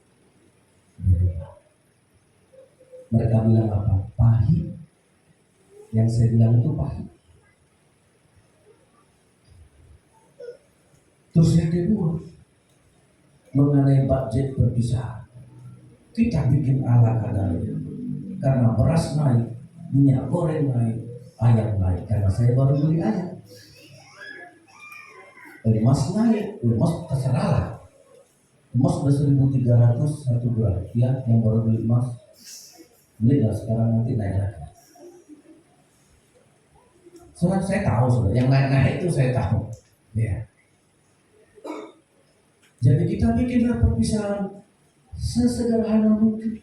Speaker 1: Mereka bilang apa? Pahit. Yang saya bilang itu pahit. Terus yang kedua, mengenai budget perpisahan, kita bikin ala kadang karena beras naik, minyak goreng naik, ayam naik. Karena saya baru beli ayam. Emas naik, emas terserah lah. Emas sudah 1.300 1 gram. Ya, yang baru beli emas, beli lah sekarang, nanti naik lagi. Soalnya saya tahu sudah, yang naik-naik itu saya tahu. Ya. Jadi kita bikinlah perpisahan sesederhana mungkin.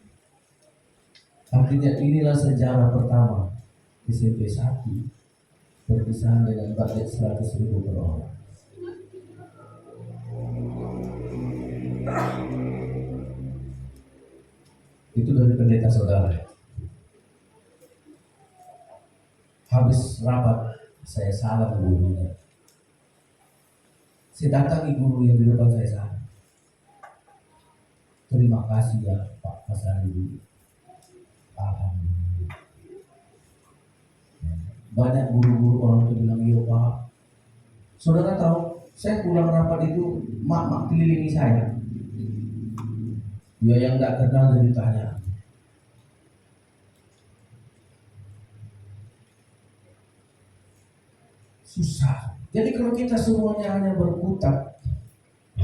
Speaker 1: Akhirnya inilah sejarah pertama SMP 1 perpisahan dengan budget 100.000 per orang. Itu dari pendeta saudara. Habis rapat, saya salam gurunya. Saya datangi guru yang di depan saya salam. Terima kasih ya Pak Pasari. Alhamdulillah. Banyak guru-guru orang itu bilang, iya Pak. Saudara tahu, saya pulang rapat itu, mak kelilingi saya. Dia yang nggak kenal dan ditanya. Susah. Jadi kalau kita semuanya hanya berkutat,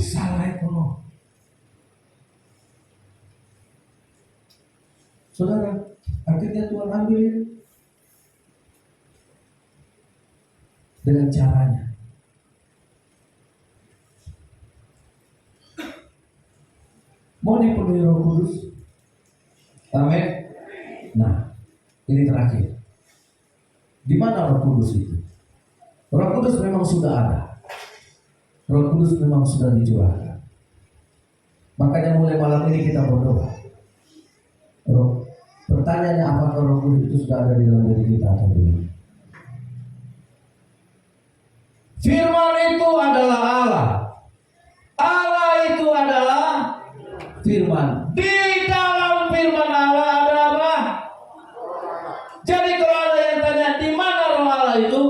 Speaker 1: salah ekonomi. Saudara, akhirnya Tuhan ambil dengan caranya. Mau dipenuhi Roh Kudus? Amin. Nah, ini terakhir. Di mana Roh Kudus itu? Roh Kudus memang sudah ada. Roh Kudus memang sudah dicurahkan. Makanya mulai malam ini kita berdoa. Pertanyaannya, apakah Roh Kudus itu sudah ada di dalam diri kita atau belum? Firman itu adalah Allah. Allah itu adalah firman. Di dalam firman Allah ada apa? Jadi kalau ada yang tanya di mana roh Allah itu?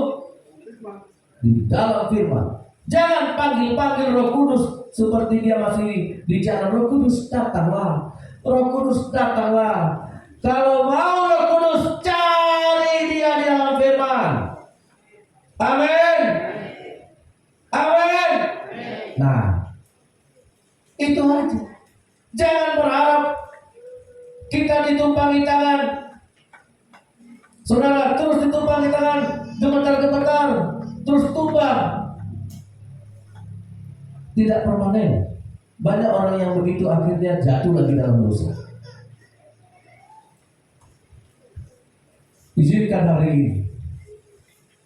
Speaker 1: Di dalam firman. Jangan panggil Roh Kudus seperti dia masih bicara. Roh Kudus datanglah. Roh Kudus datanglah. Kalau mau Roh Kudus, cari dia di dalam firman. Amin. Amin. Nah, itu aja. Jangan berharap kita ditumpangi tangan. Saudara, terus ditumpangi tangan, gemetar-gemetar, terus tumbang. Tidak permanen. Banyak orang yang begitu akhirnya jatuh lagi dalam dosa. Izinkan hari ini,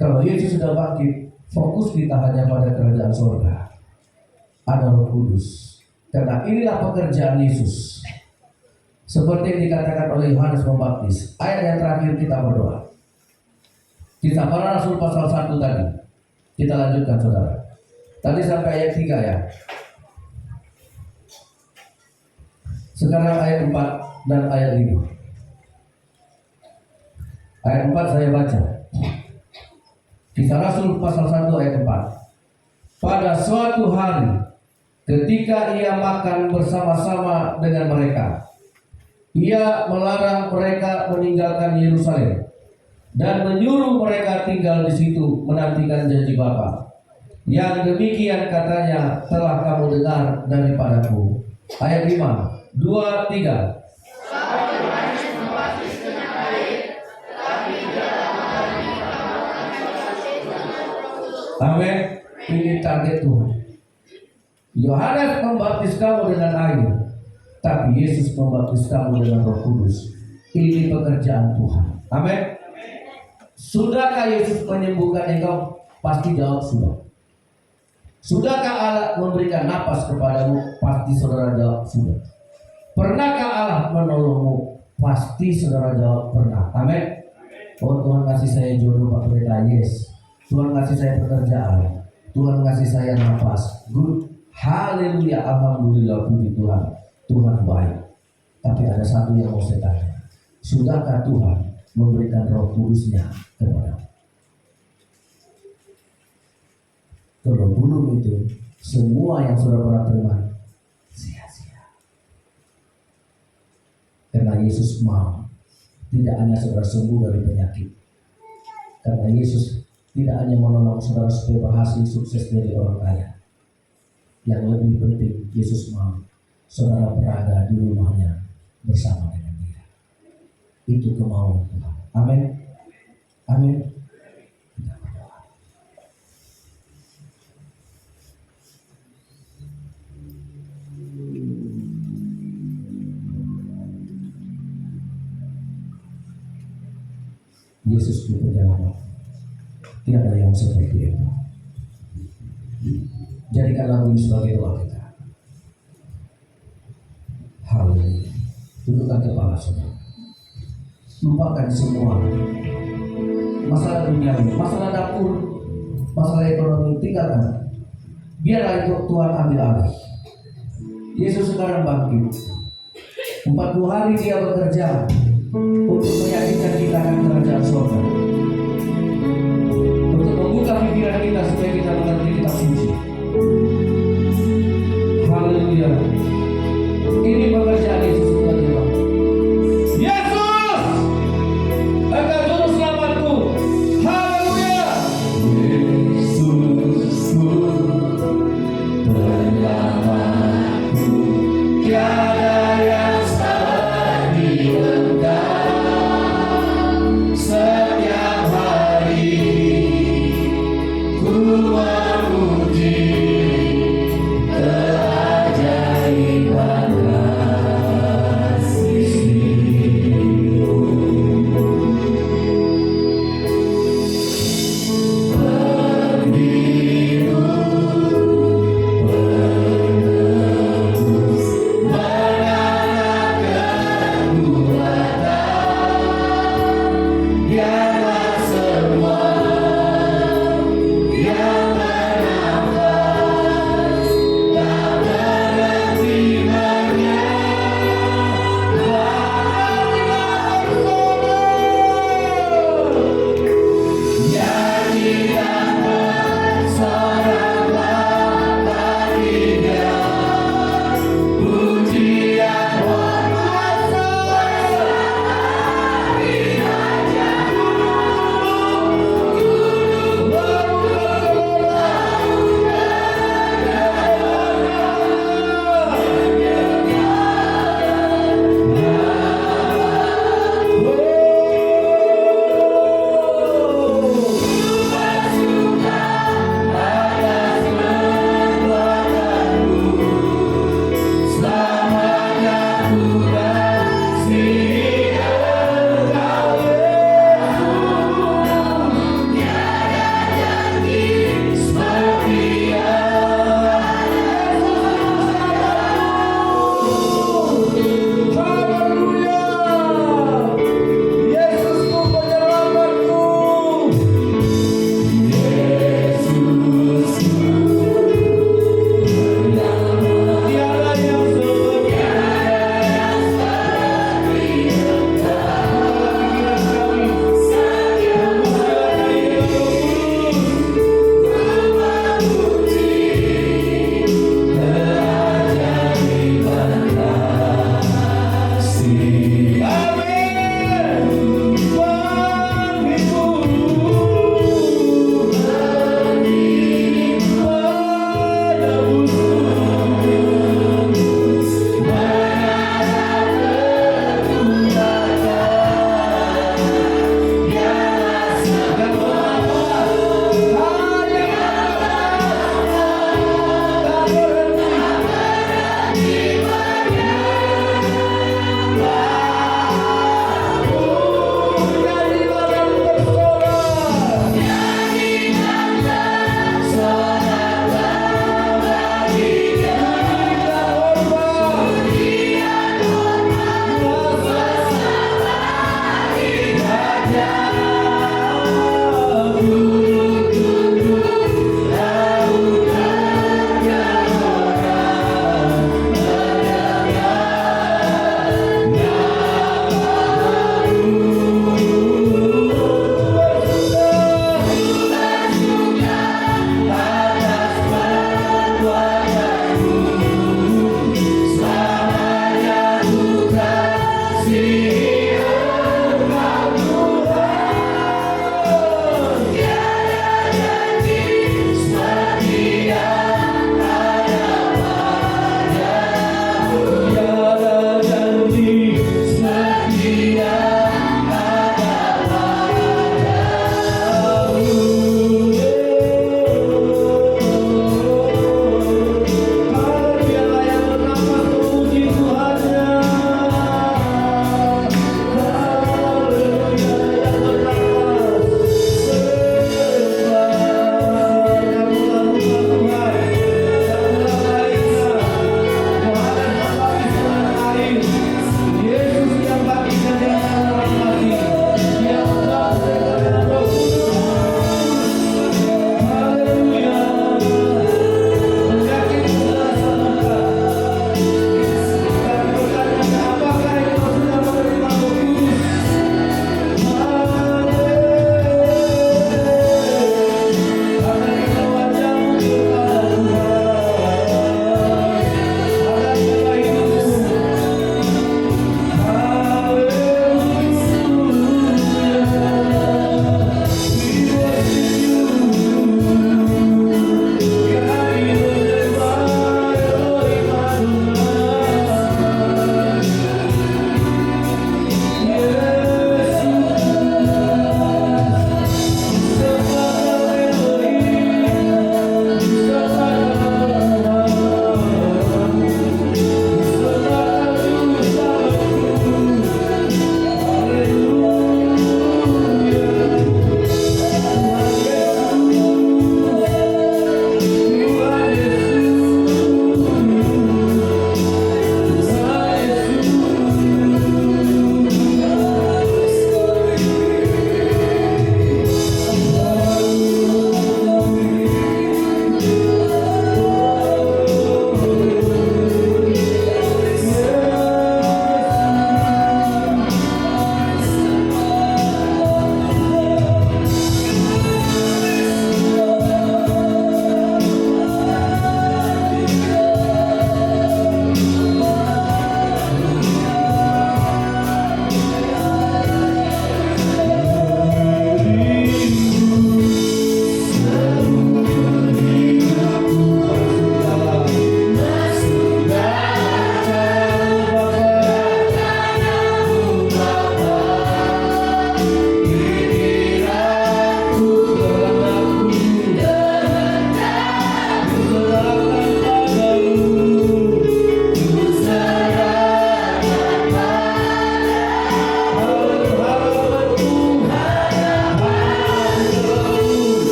Speaker 1: kalau Yesus sudah bangkit, fokus kita hanya pada kerajaan surga. Ada Roh Kudus. Karena inilah pekerjaan Yesus. Seperti yang dikatakan oleh Yohanes Pembaptis. Ayat yang terakhir kita berdoa. Kisah Para Rasul pasal 1 tadi. Kita lanjutkan saudara. Tadi sampai ayat 3 ya. Sekarang ayat 4 dan ayat 5. Ayat 4 saya baca. Kisah Rasul pasal 1 ayat 4. Pada suatu hari, ketika ia makan bersama-sama dengan mereka, ia melarang mereka meninggalkan Yerusalem dan menyuruh mereka tinggal di situ menantikan janji Bapa. Yang demikian katanya telah kamu dengar daripadaku. Ayat 5, 2, 3. Amin. Ini target Tuhan. Yohanes membaptis kamu dengan air, tapi Yesus membaptis kamu dengan Roh Kudus. Ini pekerjaan Tuhan. Amin. Sudahkah Yesus menyembuhkan engkau? Pasti jawab sudah. Sudahkah Allah memberikan napas kepadamu? Pasti saudara jawab sudah. Pernahkah Allah menolongmu? Pasti saudara jawab pernah. Amin. Oh, Tuhan kasih saya jodoh Pak Pendeta. Yes. Tuhan kasih saya pekerjaan. Tuhan kasih saya napas. Good. Haleluya. Alhamdulillah, puji Tuhan. Tuhan baik. Tapi ada satu yang mau saya tanya. Sudahkah Tuhan memberikan Roh Kudusnya kepadamu? Kalau belum itu, semua yang saudara pernah terima sia-sia. Karena Yesus mau tidak hanya saudara sembuh dari penyakit. Karena Yesus tidak hanya menolong saudara supaya berhasil sukses dari orang kaya. Yang lebih penting, Yesus mau saudara berada di rumahnya bersama dengan dia. Itu kemauan Tuhan. Amin. Amin. Kita berdoa. Yesus itu penyelamat. Tiada yang seperti itu. Jadikan lagu ini sebagai doa kita. Haleluya. Tundukkan kepala saudara. Lupakan semua masalah duniawi, masalah dapur, masalah ekonomi, tinggalkan. Biarlah itu Tuhan ambil alih. Yesus sekarang bangkit. 40 hari dia bekerja untuk meyakinkan kita akan kerajaan surga, untuk membuka pikiran kita supaya kita mengerti kitab suci. Haleluya. Ini pekerjaan Yesus buat kita. Yesus, Engkau juru selamatku. Haleluya. Yesusku, penyelamatku, tiada yang seperti Engkau.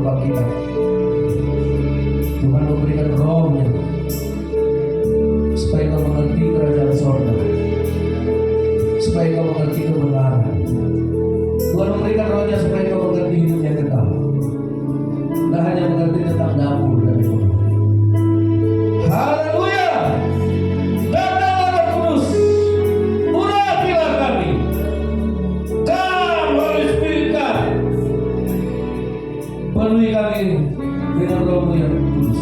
Speaker 1: kebangkitan. Tuhan memberikan roh-Nya supaya kau mengerti kerajaan sorga, supaya kau mengerti kebenaran. Tuhan memberikan roh-Nya supaya kau mengerti hidup yang kekal, tidak hanya mengerti tentang dapur dan ekonomi. Haleluya! Datanglah Roh Kudus, urapilah kami. Come, Holy Spirit, come. Penuhi kami dengan Roh-Mu yang kudus,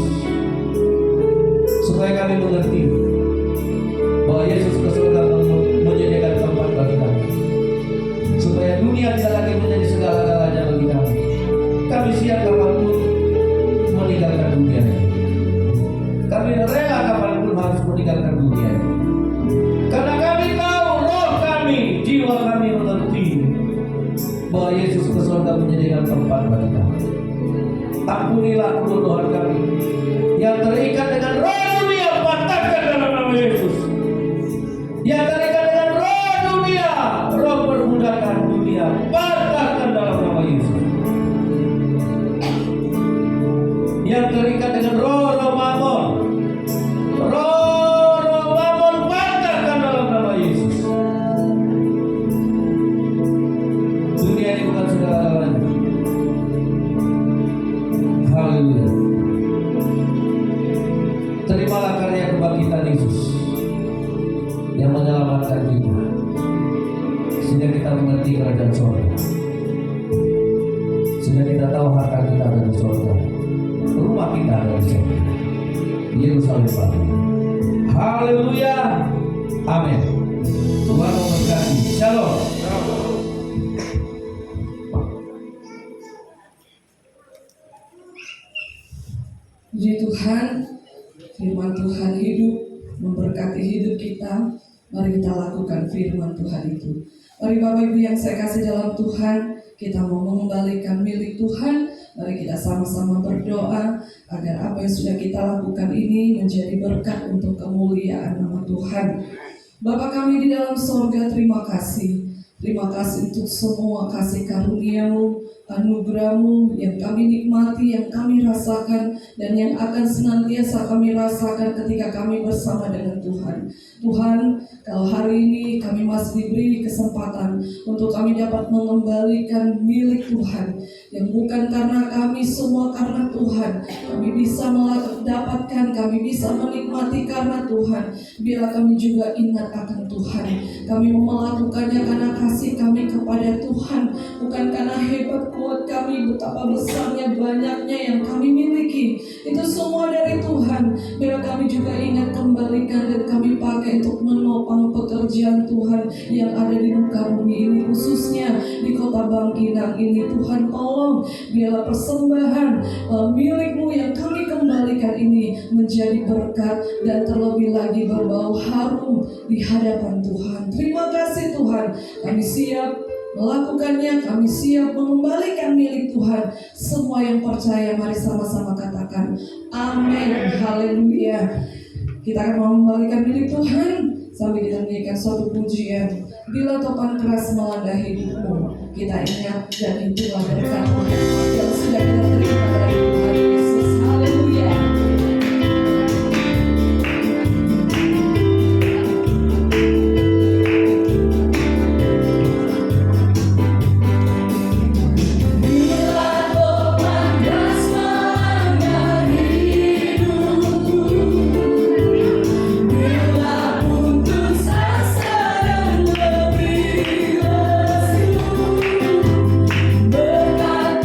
Speaker 1: supaya kami mengerti bahwa Yesus ke surga menyediakan tempat bagi kami, supaya dunia tidak lagi menjadi segala-galanya bagi kami. Kami siap kapanpun meninggalkan dunia ini. Kami rela kapanpun harus meninggalkan dunia ini, karena kami tahu, roh kami, jiwa kami mengerti bahwa Yesus ke surga menyediakan tempat bagi kami. Ampunilah kebodohan kami yang terikat dengan roh dunia, patahkan dalam nama Yesus. Yang terikat dengan roh dunia, roh perbudakan dunia, patahkan dalam nama Yesus. Yang terikat dengan roh mamon, roh mamon, patahkan dalam nama Yesus. Dunia ini bukan segala-galanya. Haleluya. Terimalah karya kebangkitan Yesus yang menyelamatkan kita, sehingga kita mengerti kerajaan surga, sehingga kita tahu harta kita ada di surga, rumah kita ada di surga, Yerusalem baru. Haleluya. Amin. Tuhan memberkati. Shalom.
Speaker 2: Puji Tuhan, firman Tuhan hidup, memberkati hidup kita. Mari kita lakukan firman Tuhan itu. Mari Bapak Ibu yang saya kasih dalam Tuhan, kita mau mengembalikan milik Tuhan. Mari kita sama-sama berdoa agar apa yang sudah kita lakukan ini menjadi berkat untuk kemuliaan nama Tuhan. Bapa kami di dalam sorga, terima kasih. Terima kasih untuk semua kasih karunia-Mu, anugerah-Mu yang kami nikmati, yang kami rasakan, dan yang akan senantiasa kami rasakan ketika kami bersama dengan Tuhan. Tuhan, kalau hari ini kami masih diberi kesempatan untuk kami dapat mengembalikan milik Tuhan, yang bukan karena kami, semua karena Tuhan. Kami bisa mendapatkan, kami bisa menikmati karena Tuhan. Biarlah kami juga ingat akan Tuhan. Kami melakukannya karena kasih kami kepada Tuhan, bukan karena hebat kuat kami, betapa besarnya banyaknya yang kami miliki. Itu semua dari Tuhan. Biar kami juga ingat, kembalikan, dan kami pakai untuk menopang pekerjaan Tuhan yang ada di muka bumi ini, khususnya di kota Bangkinang ini. Tuhan, tolong biarlah persembahan milik-Mu yang kami kembalikan ini menjadi berkat dan terlebih lagi berbau harum di hadapan Tuhan. Terima kasih Tuhan, kami siap melakukannya, kami siap mengembalikan milik Tuhan. Semua yang percaya, mari sama-sama katakan amin. Haleluya. Kita akan mengembalikan milik Tuhan sambil kita nyanyikan suatu pujian. Bila topan keras melanda hidupmu, kita ingat dan itulah berkat yang sudah kita terima dari Tuhan Yesus. Haleluya.
Speaker 3: Berkat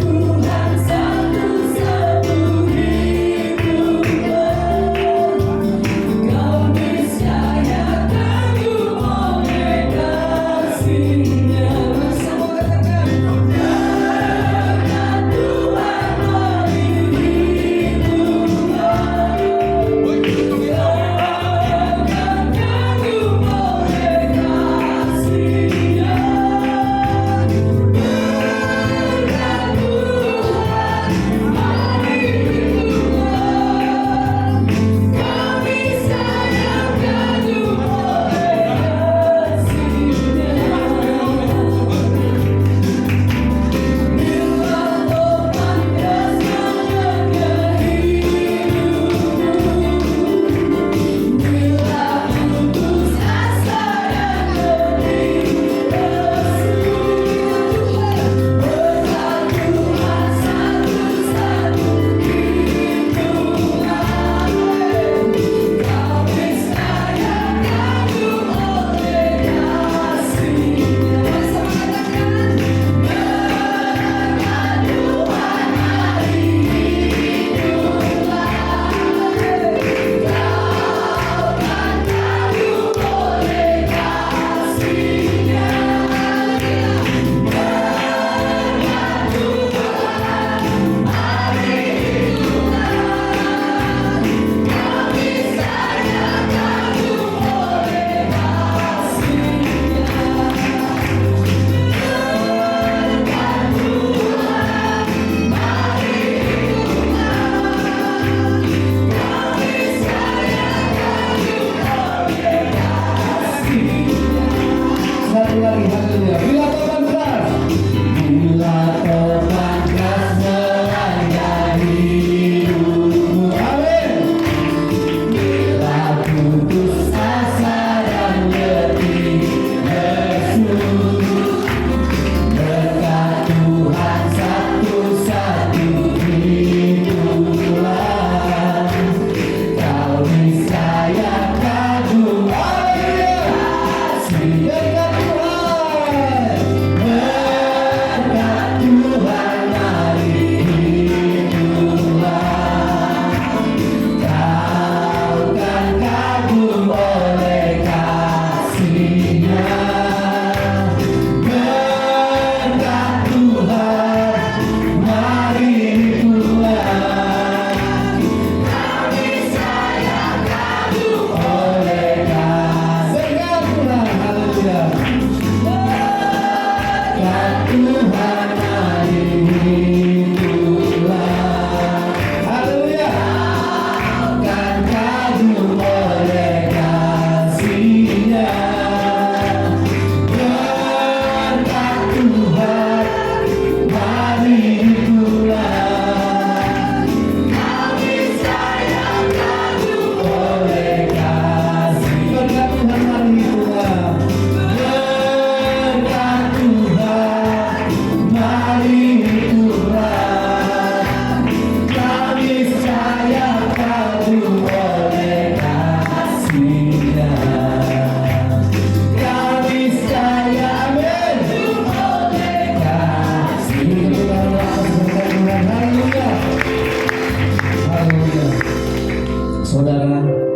Speaker 1: Saudara,